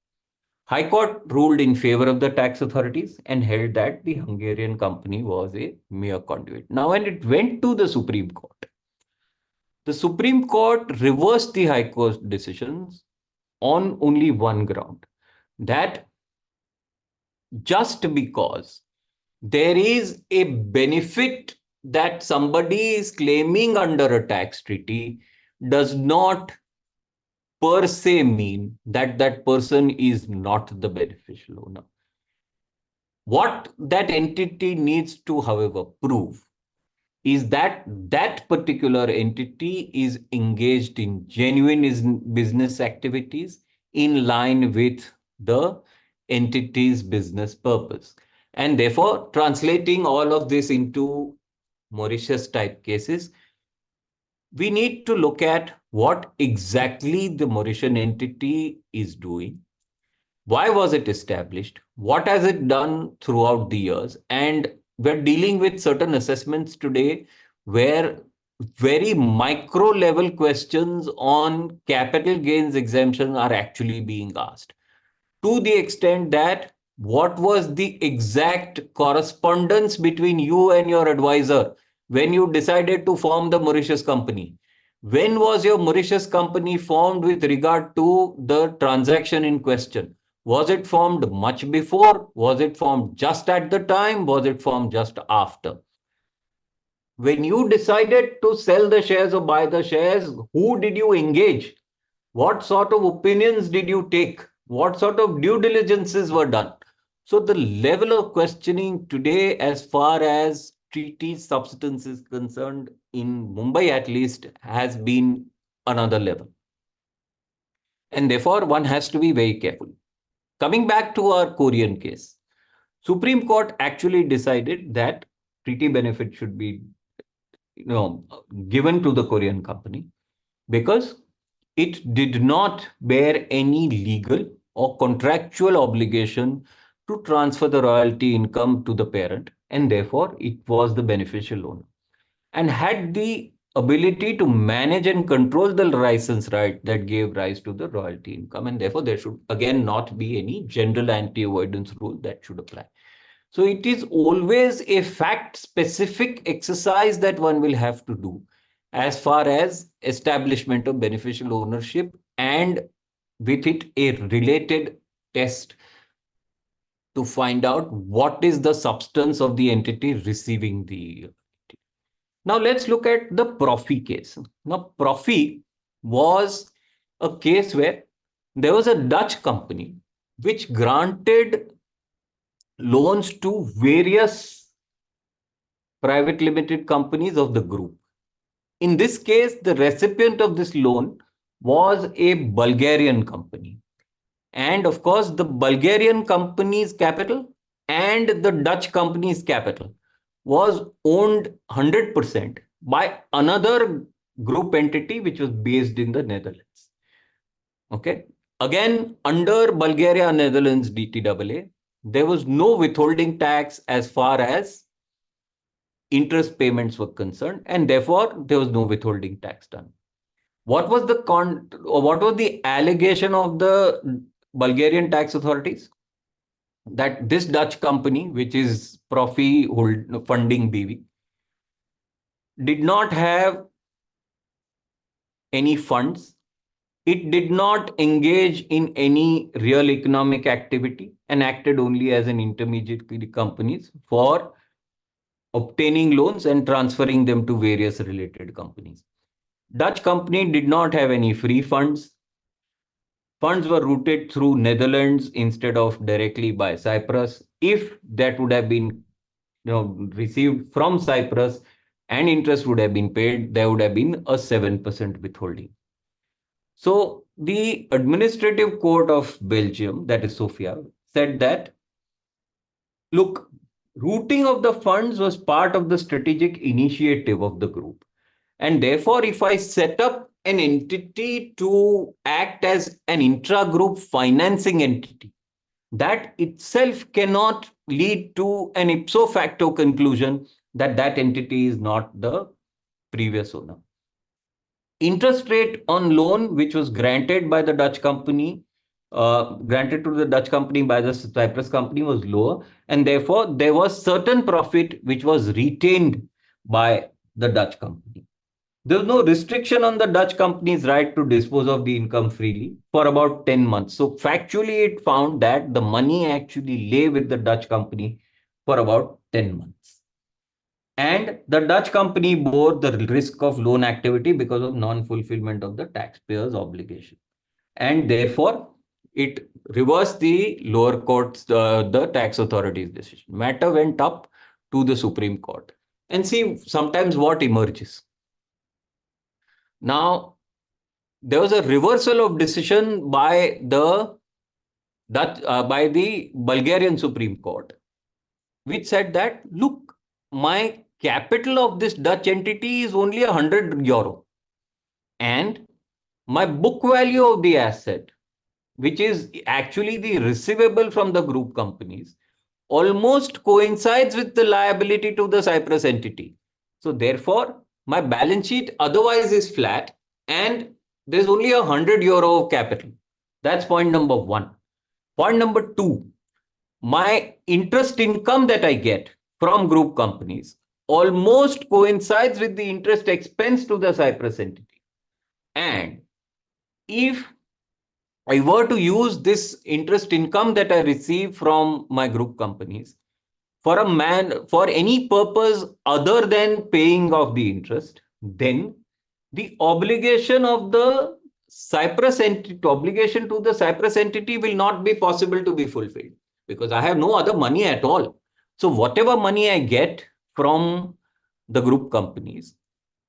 High Court ruled in favor of the tax authorities and held that the Hungarian company was a mere conduit. Now, when it went to the Supreme Court, the Supreme Court reversed the High Court decisions on only one ground, that just because there is a benefit that somebody is claiming under a tax treaty does not per se mean that that person is not the beneficial owner. What that entity needs to, however, prove is that that particular entity is engaged in genuine business activities in line with the entity's business purpose. And therefore, translating all of this into Mauritius type cases, we need to look at what exactly the Mauritian entity is doing. Why was it established? What has it done throughout the years? And we're dealing with certain assessments today where very micro level questions on capital gains exemption are actually being asked, to the extent that what was the exact correspondence between you and your advisor when you decided to form the Mauritius company? When was your Mauritius company formed with regard to the transaction in question? Was it formed much before? Was it formed just at the time? Was it formed just after? When you decided to sell the shares or buy the shares, who did you engage? What sort of opinions did you take? What sort of due diligences were done? So the level of questioning today, as far as treaty substance is concerned, in Mumbai at least, has been another level. And therefore, one has to be very careful. Coming back to our Korean case, Supreme Court actually decided that treaty benefit should be given to the Korean company because it did not bear any legal or contractual obligation to transfer the royalty income to the parent, and therefore it was the beneficial owner and had the ability to manage and control the license right that gave rise to the royalty income, and therefore there should again not be any general anti-avoidance rule that should apply. So it is always a fact-specific exercise that one will have to do as far as establishment of beneficial ownership and with it a related test to find out what is the substance of the entity receiving the. Now let's look at the Profi case. Now Profi was a case where there was a Dutch company which granted loans to various private limited companies of the group. In this case, the recipient of this loan was a Bulgarian company. And of course, the Bulgarian company's capital and the Dutch company's capital was owned 100% by another group entity which was based in the Netherlands. Okay. Again, under Bulgaria Netherlands DTAA, there was no withholding tax as far as interest payments were concerned, and therefore there was no withholding tax done. What was the allegation of the Bulgarian tax authorities? That this Dutch company, which is Profi Funding BV, did not have any funds. It did not engage in any real economic activity and acted only as an intermediary companies for obtaining loans and transferring them to various related companies. Dutch company did not have any free funds. Funds were routed through Netherlands instead of directly by Cyprus. If that would have been received from Cyprus and interest would have been paid, there would have been a 7% withholding. So the administrative court of Belgium, that is Sofia, said that, look, routing of the funds was part of the strategic initiative of the group. And therefore, if I set up an entity to act as an intra-group financing entity, that itself cannot lead to an ipso facto conclusion that that entity is not the previous owner. Interest rate on loan, which was granted by the Dutch company, granted to the Dutch company by the Cyprus company, was lower, and therefore there was certain profit which was retained by the Dutch company. There was no restriction on the Dutch company's right to dispose of the income freely for about 10 months. So factually, it found that the money actually lay with the Dutch company for about 10 months. And the Dutch company bore the risk of loan activity because of non-fulfillment of the taxpayer's obligation. And therefore, it reversed the lower court's, the tax authority's decision. Matter went up to the Supreme Court. And see, sometimes what emerges. Now, there was a reversal of decision by the Bulgarian Supreme Court, which said that, look, my capital of this Dutch entity is only €100, and my book value of the asset, which is actually the receivable from the group companies, almost coincides with the liability to the Cyprus entity. So therefore, my balance sheet otherwise is flat and there's only €100 of capital. That's point number one. Point number two, my interest income that I get from group companies almost coincides with the interest expense to the Cyprus entity. And if I were to use this interest income that I receive from my group companies for any purpose other than paying off the interest, then the obligation of the Cyprus entity, obligation to the Cyprus entity will not be possible to be fulfilled because I have no other money at all. So whatever money I get from the group companies,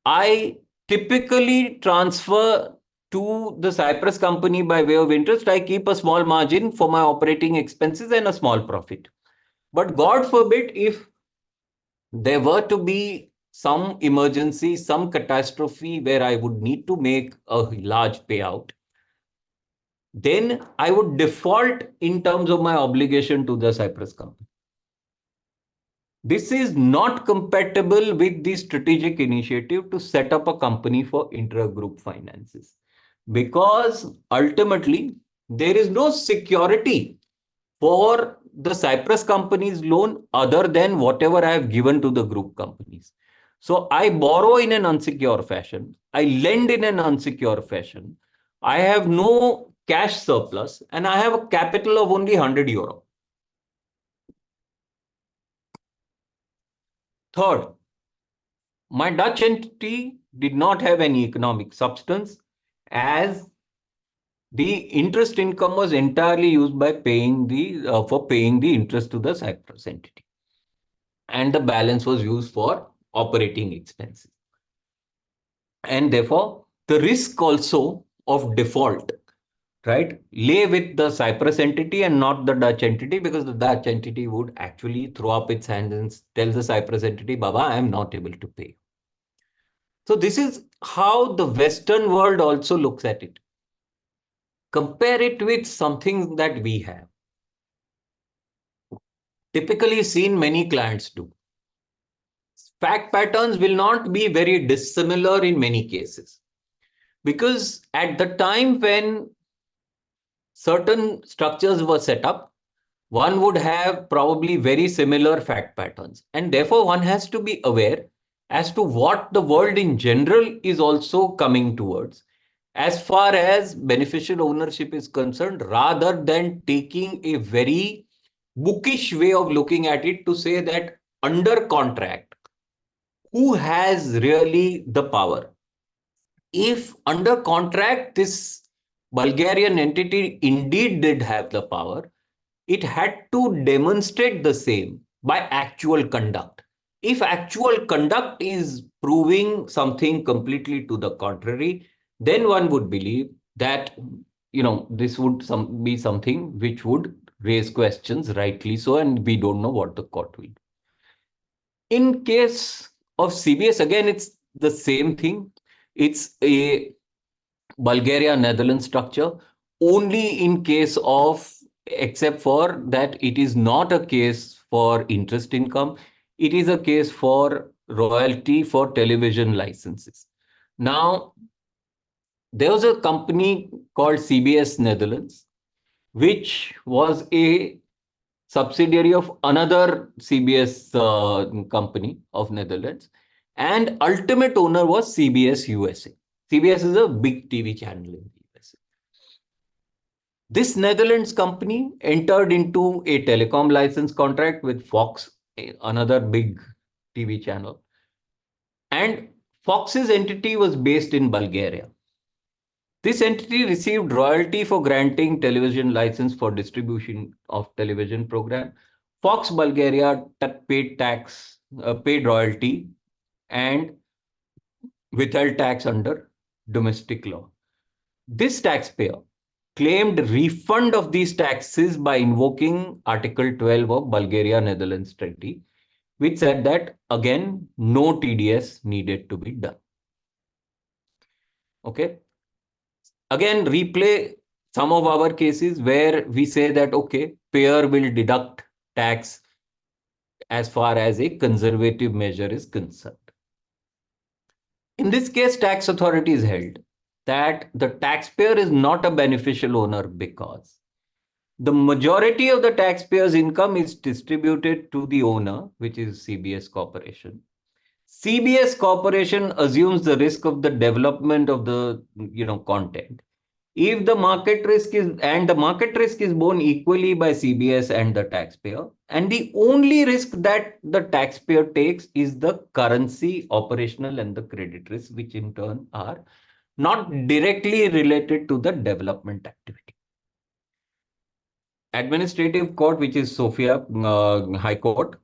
I typically transfer to the Cyprus company by way of interest. I keep a small margin for my operating expenses and a small profit. But God forbid, if there were to be some emergency, some catastrophe where I would need to make a large payout, then I would default in terms of my obligation to the Cyprus company. This is not compatible with the strategic initiative to set up a company for intra-group finances, because ultimately there is no security for the Cyprus company's loan other than whatever I have given to the group companies. So I borrow in an unsecure fashion. I lend in an unsecure fashion. I have no cash surplus and I have a capital of only 100 euro. Third, my Dutch entity did not have any economic substance as the interest income was entirely used by paying for paying the interest to the Cyprus entity. And the balance was used for operating expenses. And therefore, the risk also of default, right, lay with the Cyprus entity and not the Dutch entity, because the Dutch entity would actually throw up its hands and tell the Cyprus entity, Baba, I am not able to pay. So this is how the Western world also looks at it. Compare it with something that we have typically seen many clients do. Fact patterns will not be very dissimilar in many cases, because at the time when certain structures were set up, one would have probably very similar fact patterns. And therefore, one has to be aware as to what the world in general is also coming towards as far as beneficial ownership is concerned, rather than taking a very bookish way of looking at it to say that under contract, who has really the power? If under contract, this Bulgarian entity indeed did have the power, it had to demonstrate the same by actual conduct. If actual conduct is proving something completely to the contrary, then one would believe that, this would be something which would raise questions, rightly so, and we don't know what the court will do. In case of CBS, again, it's the same thing. It's a Bulgaria-Netherlands structure, only in case of, except for that it is not a case for interest income, it is a case for royalty for television licenses. Now, there was a company called CBS Netherlands, which was a subsidiary of another CBS company of Netherlands, and ultimate owner was CBS USA. CBS is a big TV channel in the USA. This Netherlands company entered into a telecom license contract with Fox, another big TV channel. And Fox's entity was based in Bulgaria. This entity received royalty for granting television license for distribution of television program. Fox Bulgaria paid royalty and withheld tax under domestic law. This taxpayer claimed refund of these taxes by invoking Article 12 of Bulgaria-Netherlands Treaty, which said that, again, no TDS needed to be done. Okay. Again, replay some of our cases where we say that, okay, payer will deduct tax as far as a conservative measure is concerned. In this case, tax authorities held that the taxpayer is not a beneficial owner because the majority of the taxpayer's income is distributed to the owner, which is CBS Corporation. CBS Corporation assumes the risk of the development of the content. If the market risk is borne equally by CBS and the taxpayer, and the only risk that the taxpayer takes is the currency, operational, and the credit risk, which in turn are not directly related to the development activity. Administrative Court, which is Sofia High Court,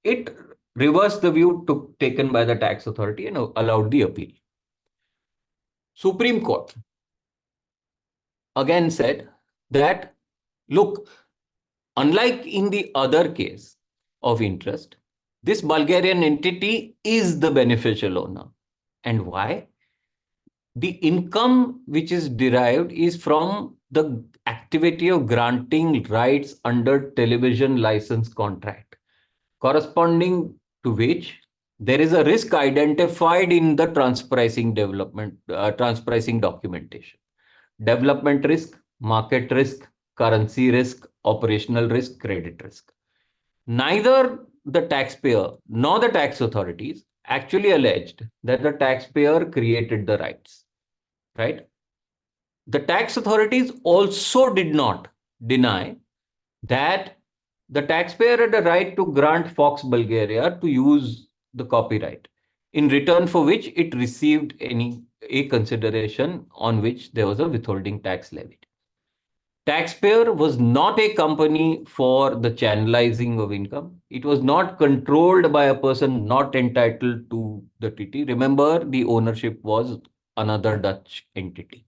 it reversed the view taken by the tax authority and allowed the appeal. Supreme Court again said that, look, unlike in the other case of interest, this Bulgarian entity is the beneficial owner. And why? The income which is derived is from the activity of granting rights under television license contract, corresponding to which there is a risk identified in the transpricing documentation. Development risk, market risk, currency risk, operational risk, credit risk. Neither the taxpayer nor the tax authorities actually alleged that the taxpayer created the rights, right? the tax authorities also did not deny that the taxpayer had a right to grant Fox Bulgaria to use the copyright, in return for which it received a consideration on which there was a withholding tax levied. Taxpayer was not a company for the channelizing of income. It was not controlled by a person not entitled to the treaty. Remember, the ownership was another Dutch entity.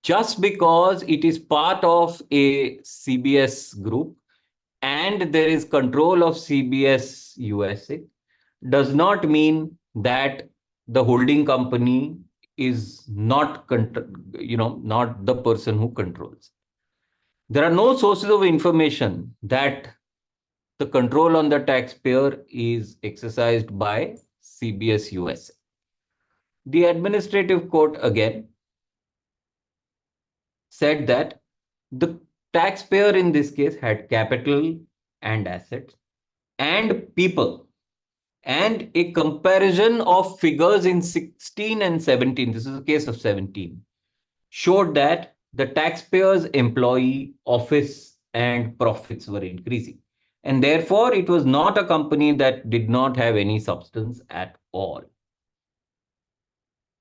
Just because it is part of a CBS group and there is control of CBS USA does not mean that the holding company is not not the person who controls. There are no sources of information that the control on the taxpayer is exercised by CBS USA. The administrative court again said that the taxpayer in this case had capital and assets and people, and a comparison of figures in 16 and 17, this is a case of 17, showed that the taxpayer's employee, office, and profits were increasing. And therefore, it was not a company that did not have any substance at all.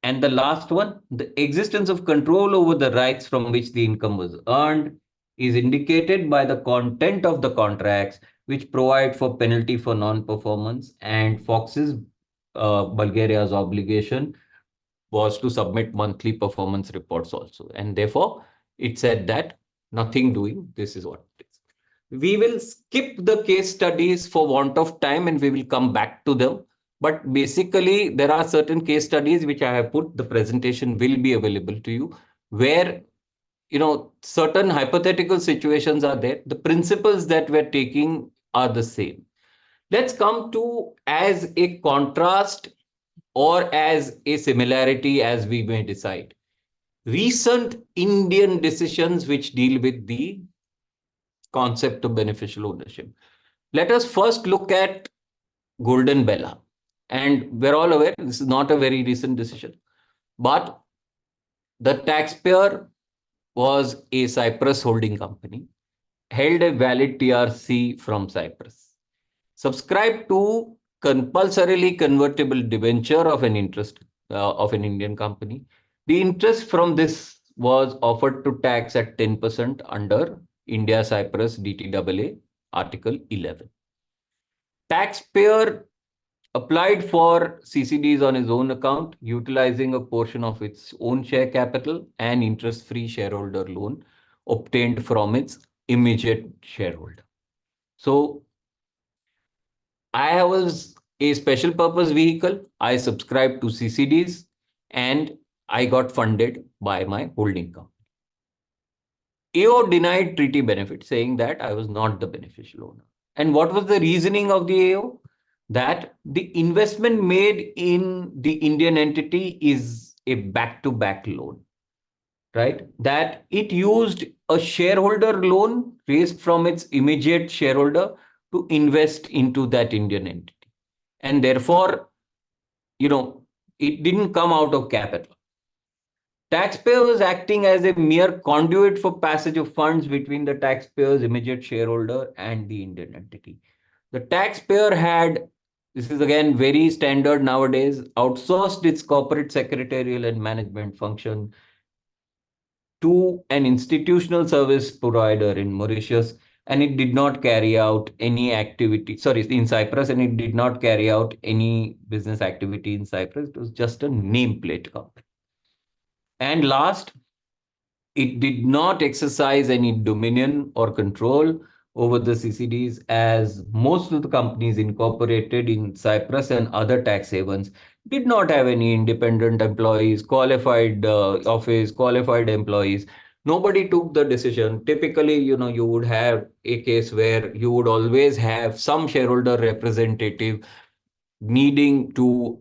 And the last one, the existence of control over the rights from which the income was earned is indicated by the content of the contracts, which provide for penalty for non-performance, and Fox's Bulgaria's obligation was to submit monthly performance reports also. And therefore, it said that nothing doing, this is what it is. We will skip the case studies for want of time and we will come back to them. But basically, there are certain case studies which I have put, the presentation will be available to you, where certain hypothetical situations are there. The principles that we're taking are the same. Let's come to as a contrast or as a similarity, as we may decide, recent Indian decisions which deal with the concept of beneficial ownership. Let us first look at Golden Bella. And we're all aware, this is not a very recent decision, but the taxpayer was a Cyprus holding company, held a valid TRC from Cyprus, subscribed to compulsorily convertible debenture of an interest of an Indian company. The interest from this was offered to tax at 10% under India-Cyprus DTAA Article 11. Taxpayer applied for CCDs on his own account, utilizing a portion of its own share capital and interest-free shareholder loan obtained from its immediate shareholder. So I was a special purpose vehicle. I subscribed to CCDs and I got funded by my holding company. AO denied treaty benefit, saying that I was not the beneficial owner. And what was the reasoning of the AO? That the investment made in the Indian entity is a back-to-back loan, right? That it used a shareholder loan raised from its immediate shareholder to invest into that Indian entity. And therefore, it didn't come out of capital. Taxpayer was acting as a mere conduit for passage of funds between the taxpayer's immediate shareholder and the Indian entity. The taxpayer had, this is again very standard nowadays, outsourced its corporate secretarial and management function to an institutional service provider in Mauritius, and it did not carry out any activity, in Cyprus, and it did not carry out any business activity in Cyprus. It was just a nameplate company. And last, it did not exercise any dominion or control over the CCDs, as most of the companies incorporated in Cyprus and other tax havens did not have any independent employees, qualified office, qualified employees. Nobody took the decision. Typically, you would have a case where you would always have some shareholder representative needing to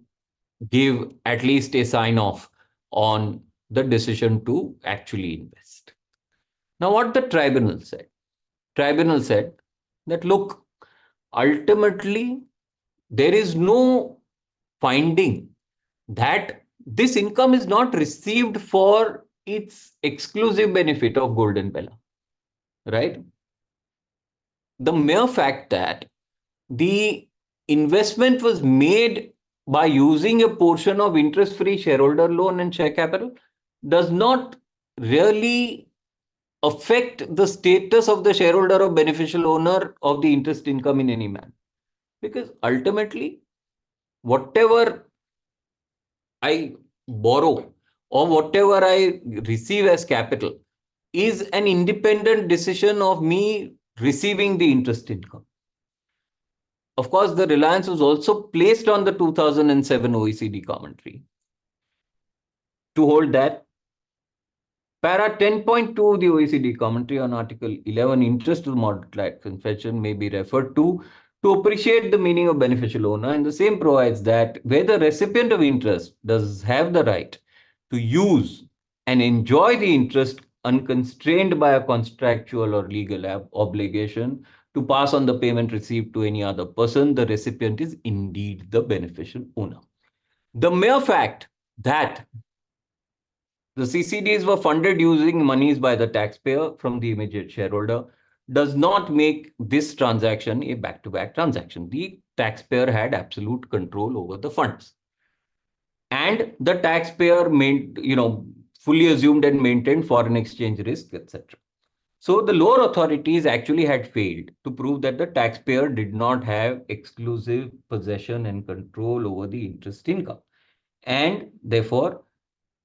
give at least a sign off on the decision to actually invest. Now, what the tribunal said? Tribunal said that, look, ultimately, there is no finding that this income is not received for its exclusive benefit of golden bella, right? The mere fact that the investment was made by using a portion of interest-free shareholder loan and share capital does not really affect the status of the shareholder or beneficial owner of the interest income in any manner. Because ultimately, whatever I borrow or whatever I receive as capital is an independent decision of me receiving the interest income. Of course, the reliance was also placed on the 2007 OECD commentary to hold that para 10.2 of the OECD commentary on Article 11, interest of moderate tax inflation may be referred to appreciate the meaning of beneficial owner, and the same provides that where the recipient of interest does have the right to use and enjoy the interest unconstrained by a contractual or legal obligation to pass on the payment received to any other person, the recipient is indeed the beneficial owner. The mere fact that the CCDs were funded using monies by the taxpayer from the immediate shareholder does not make this transaction a back-to-back transaction. The taxpayer had absolute control over the funds. And the taxpayer fully assumed and maintained foreign exchange risk, etc. So the lower authorities actually had failed to prove that the taxpayer did not have exclusive possession and control over the interest income. And therefore,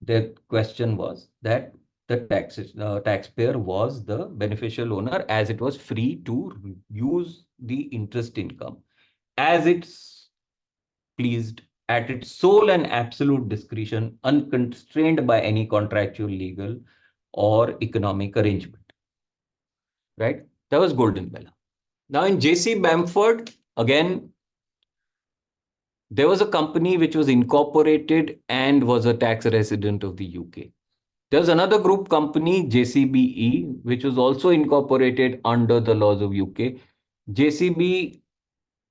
the question was that the taxpayer was the beneficial owner, as it was free to use the interest income as it's pleased at its sole and absolute discretion, unconstrained by any contractual, legal, or economic arrangement. Right? That was Golden Bella. Now in J.C. Bamford, again, there was a company which was incorporated and was a tax resident of the UK. There's another group company, JCBE, which was also incorporated under the laws of UK. JCBE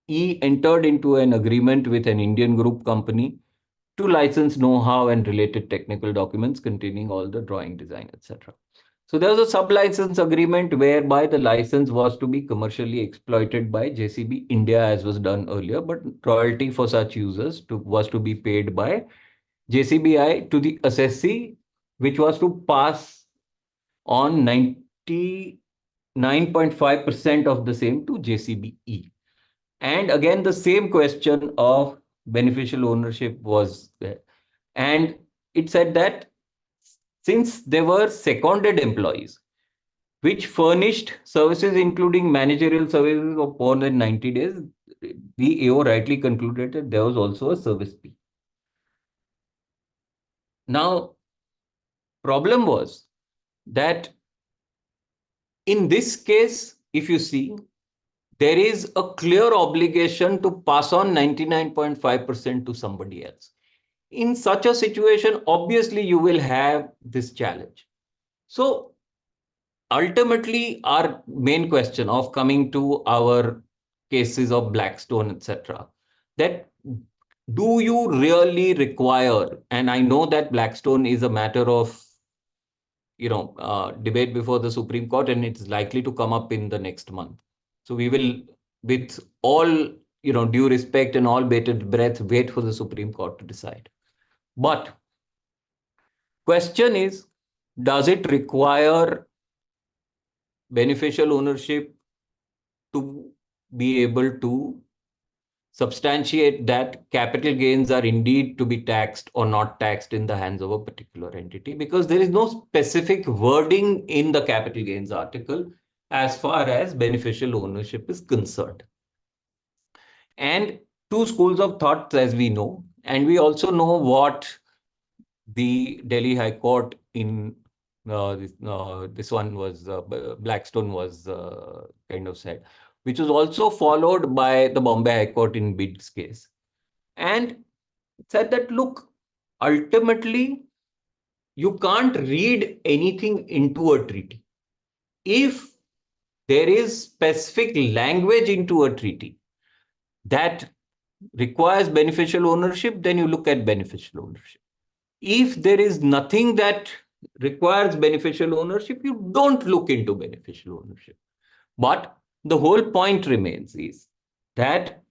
entered into an agreement with an Indian group company to license know-how and related technical documents containing all the drawing, design, etc. So there was a sub-license agreement whereby the license was to be commercially exploited by JCB India, as was done earlier, but royalty for such users was to be paid by JCBI to the assessee, which was to pass on 99.5% of the same to JCBE. And again, the same question of beneficial ownership was there. And it said that since there were seconded employees, which furnished services including managerial services of more than 90 days, the AO rightly concluded that there was also a service fee. Now, problem was that in this case, if you see, there is a clear obligation to pass on 99.5% to somebody else. In such a situation, obviously, you will have this challenge. So ultimately, our main question of coming to our cases of Blackstone, etc., that do you really require, and I know that Blackstone is a matter of debate before the Supreme Court, and it's likely to come up in the next month. So we will, with all due respect and all bated breath, wait for the Supreme Court to decide. But question is, does it require beneficial ownership to be able to substantiate that capital gains are indeed to be taxed or not taxed in the hands of a particular entity? Because there is no specific wording in the capital gains article as far as beneficial ownership is concerned. And two schools of thought, as we know, and we also know what the Delhi High Court in this one was Blackstone was kind of said, which was also followed by the Bombay High Court in Bid's case, and said that, look, ultimately, you can't read anything into a treaty. If there is specific language into a treaty that requires beneficial ownership, then you look at beneficial ownership. If there is nothing that requires beneficial ownership, you don't look into beneficial ownership. But the whole point remains is that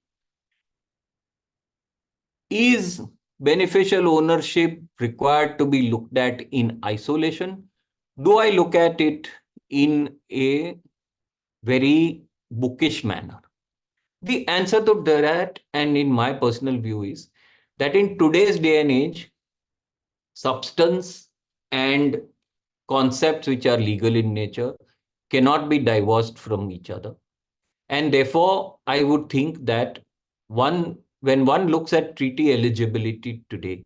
is beneficial ownership required to be looked at in isolation? Do I look at it in a very bookish manner? The answer to that, and in my personal view, is that in today's day and age, substance and concepts which are legal in nature cannot be divorced from each other. And therefore, I would think that when one looks at treaty eligibility today,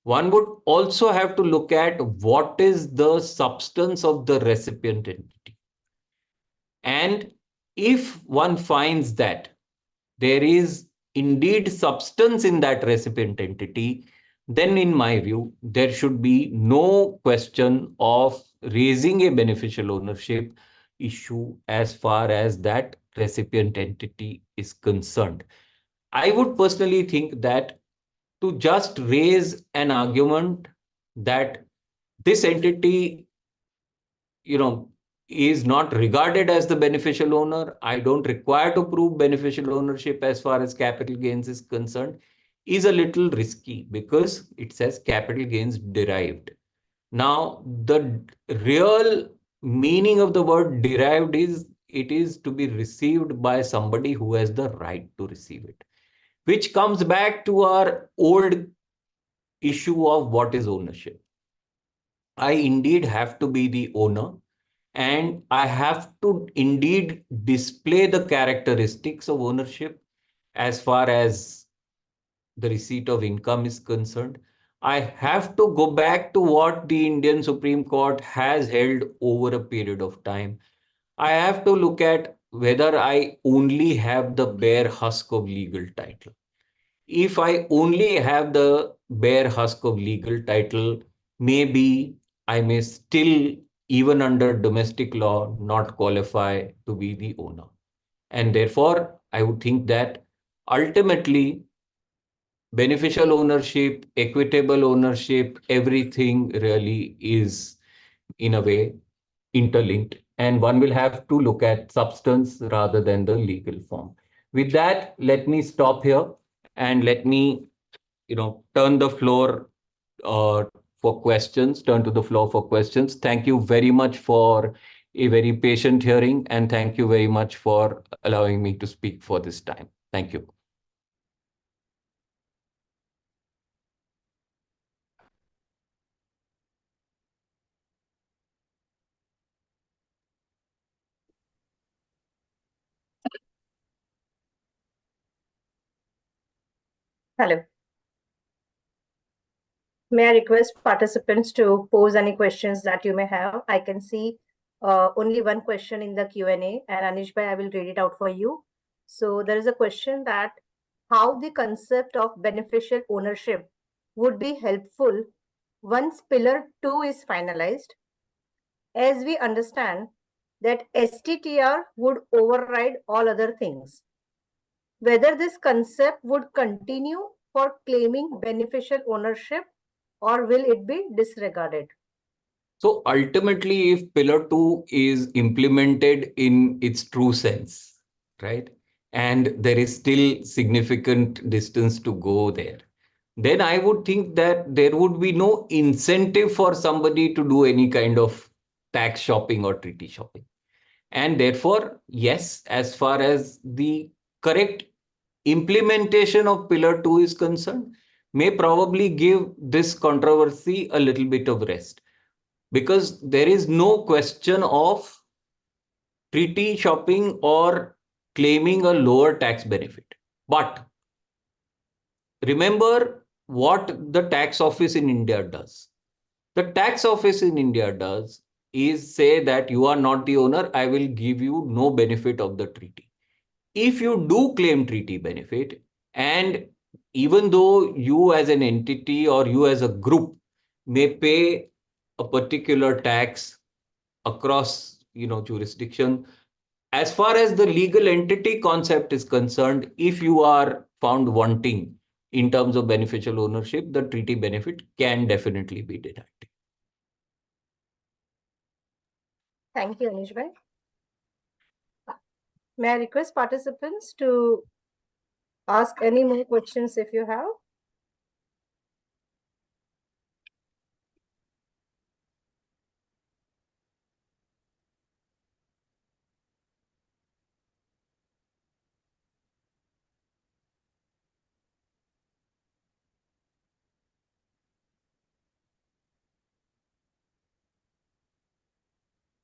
one would also have to look at what is the substance of the recipient entity. And if one finds that there is indeed substance in that recipient entity, then in my view, there should be no question of raising a beneficial ownership issue as far as that recipient entity is concerned. I would personally think that to just raise an argument that this entity, is not regarded as the beneficial owner, I don't require to prove beneficial ownership as far as capital gains is concerned, is a little risky because it says capital gains derived. Now, the real meaning of the word derived is it is to be received by somebody who has the right to receive it, which comes back to our old issue of what is ownership. I indeed have to be the owner, and I have to indeed display the characteristics of ownership as far as the receipt of income is concerned. I have to go back to what the Indian Supreme Court has held over a period of time. I have to look at whether I only have the bare husk of legal title. If I only have the bare husk of legal title, maybe I may still, even under domestic law, not qualify to be the owner. And therefore, I would think that ultimately, beneficial ownership, equitable ownership, everything really is, in a way, interlinked. And one will have to look at substance rather than the legal form. With that, let me stop here and let me turn the floor for questions, turn to the floor for questions. Thank you very much for a very patient hearing, and thank you very much for allowing me to speak for this time. Thank you.
Hello. May I request participants to pose any questions that you may have? I can see only one question in the Q&A, and Anish bhai, I will read it out for you. So there is a question that how the concept of beneficial ownership would be helpful once Pillar 2 is finalized, as we understand that STTR would override all other things. Whether this concept would continue for claiming beneficial ownership, or will it be disregarded?
So ultimately, if Pillar 2 is implemented in its true sense, right, and there is still significant distance to go there, then I would think that there would be no incentive for somebody to do any kind of tax shopping or treaty shopping. And therefore, yes, as far as the correct implementation of Pillar 2 is concerned, may probably give this controversy a little bit of rest. Because there is no question of treaty shopping or claiming a lower tax benefit. But remember what the tax office in India does. The tax office in India does is say that you are not the owner, I will give you no benefit of the treaty. If you do claim treaty benefit, and even though you as an entity or you as a group may pay a particular tax across jurisdiction, as far as the legal entity concept is concerned, if you are found wanting in terms of beneficial ownership, the treaty benefit can definitely be denied.
Thank you, Anish bhai. May I request participants to ask any more questions if you have?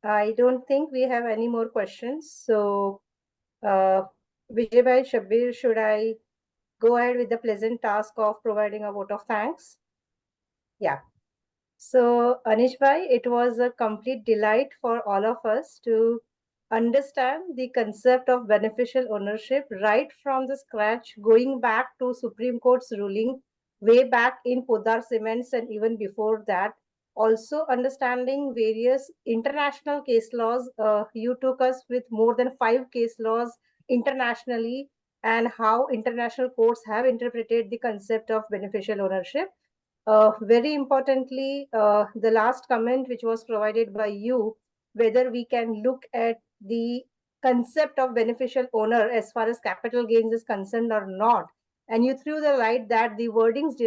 I don't think we have any more questions. So, Vijay bhai, Shabir, should I go ahead with the pleasant task of providing a vote of thanks? Yeah. So, Anish bhai, it was a complete delight for all of us to understand the concept of beneficial ownership right from the scratch, going back to Supreme Court's ruling way back in Podar Cements and even before that. Also understanding various international case laws. You took us with more than 5 case laws internationally and how international courts have interpreted the concept of beneficial ownership. Very importantly, the last comment which was provided by you, whether we can look at the concept of beneficial owner as far as capital gains is concerned or not. And you threw the light that the wordings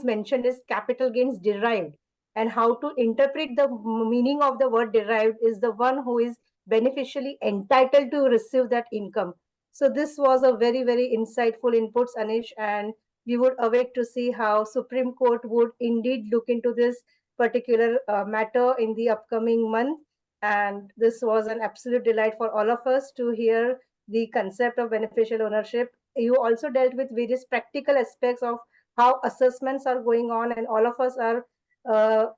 mentioned is capital gains derived, and how to interpret the meaning of the word derived is the one who is beneficially entitled to receive that income. So this was a very, very insightful inputs, Anish, and we would await to see how Supreme Court would indeed look into this particular matter in the upcoming month. And this was an absolute delight for all of us to hear the concept of beneficial ownership. You also dealt with various practical aspects of how assessments are going on, and all of us are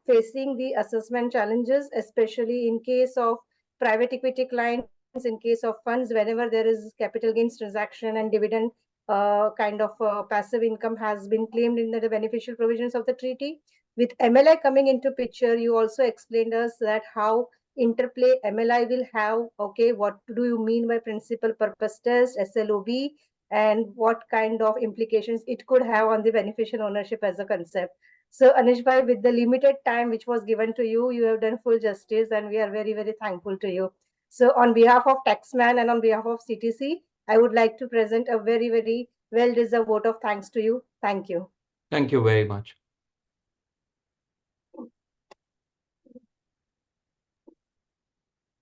facing the assessment challenges, especially in case of private equity clients, in case of funds, whenever there is capital gains transaction and dividend kind of passive income has been claimed in the beneficial provisions of the treaty. With MLI coming into picture, you also explained us that how interplay MLI will have, okay, what do you mean by principal purpose test, SLOB, and what kind of implications it could have on the beneficial ownership as a concept. So Anish bhai, with the limited time which was given to you, you have done full justice, and we are very, very thankful to you. So on behalf of Taxman and on behalf of CTC, I would like to present a very, very well-deserved vote of thanks to you. Thank you.
Thank you very much.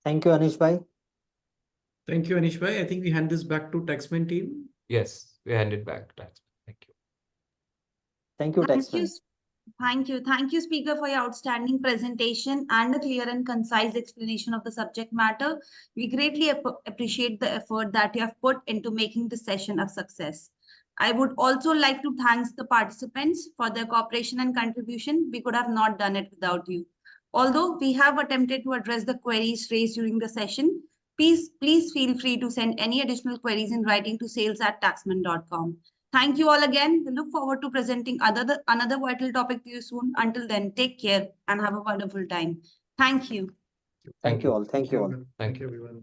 Thank you, Anish bhai.
Thank you, Anish bhai. I think we hand this back to Taxman team.
Yes, we hand it back. Thank you.
Thank you, Taxman.
Thank you, Speaker, for your outstanding presentation and a clear and concise explanation of the subject matter. We greatly appreciate the effort that you have put into making this session a success. I would also like to thank the participants for their cooperation and contribution. We could have not done it without you. Although we have attempted to address the queries raised during the session, please feel free to send any additional queries in writing to sales@taxman.com. Thank you all again. We look forward to presenting another vital topic to you soon. Until then, take care and have a wonderful time. Thank you.
Thank you all. Thank you all.
Thank you.
Everyone.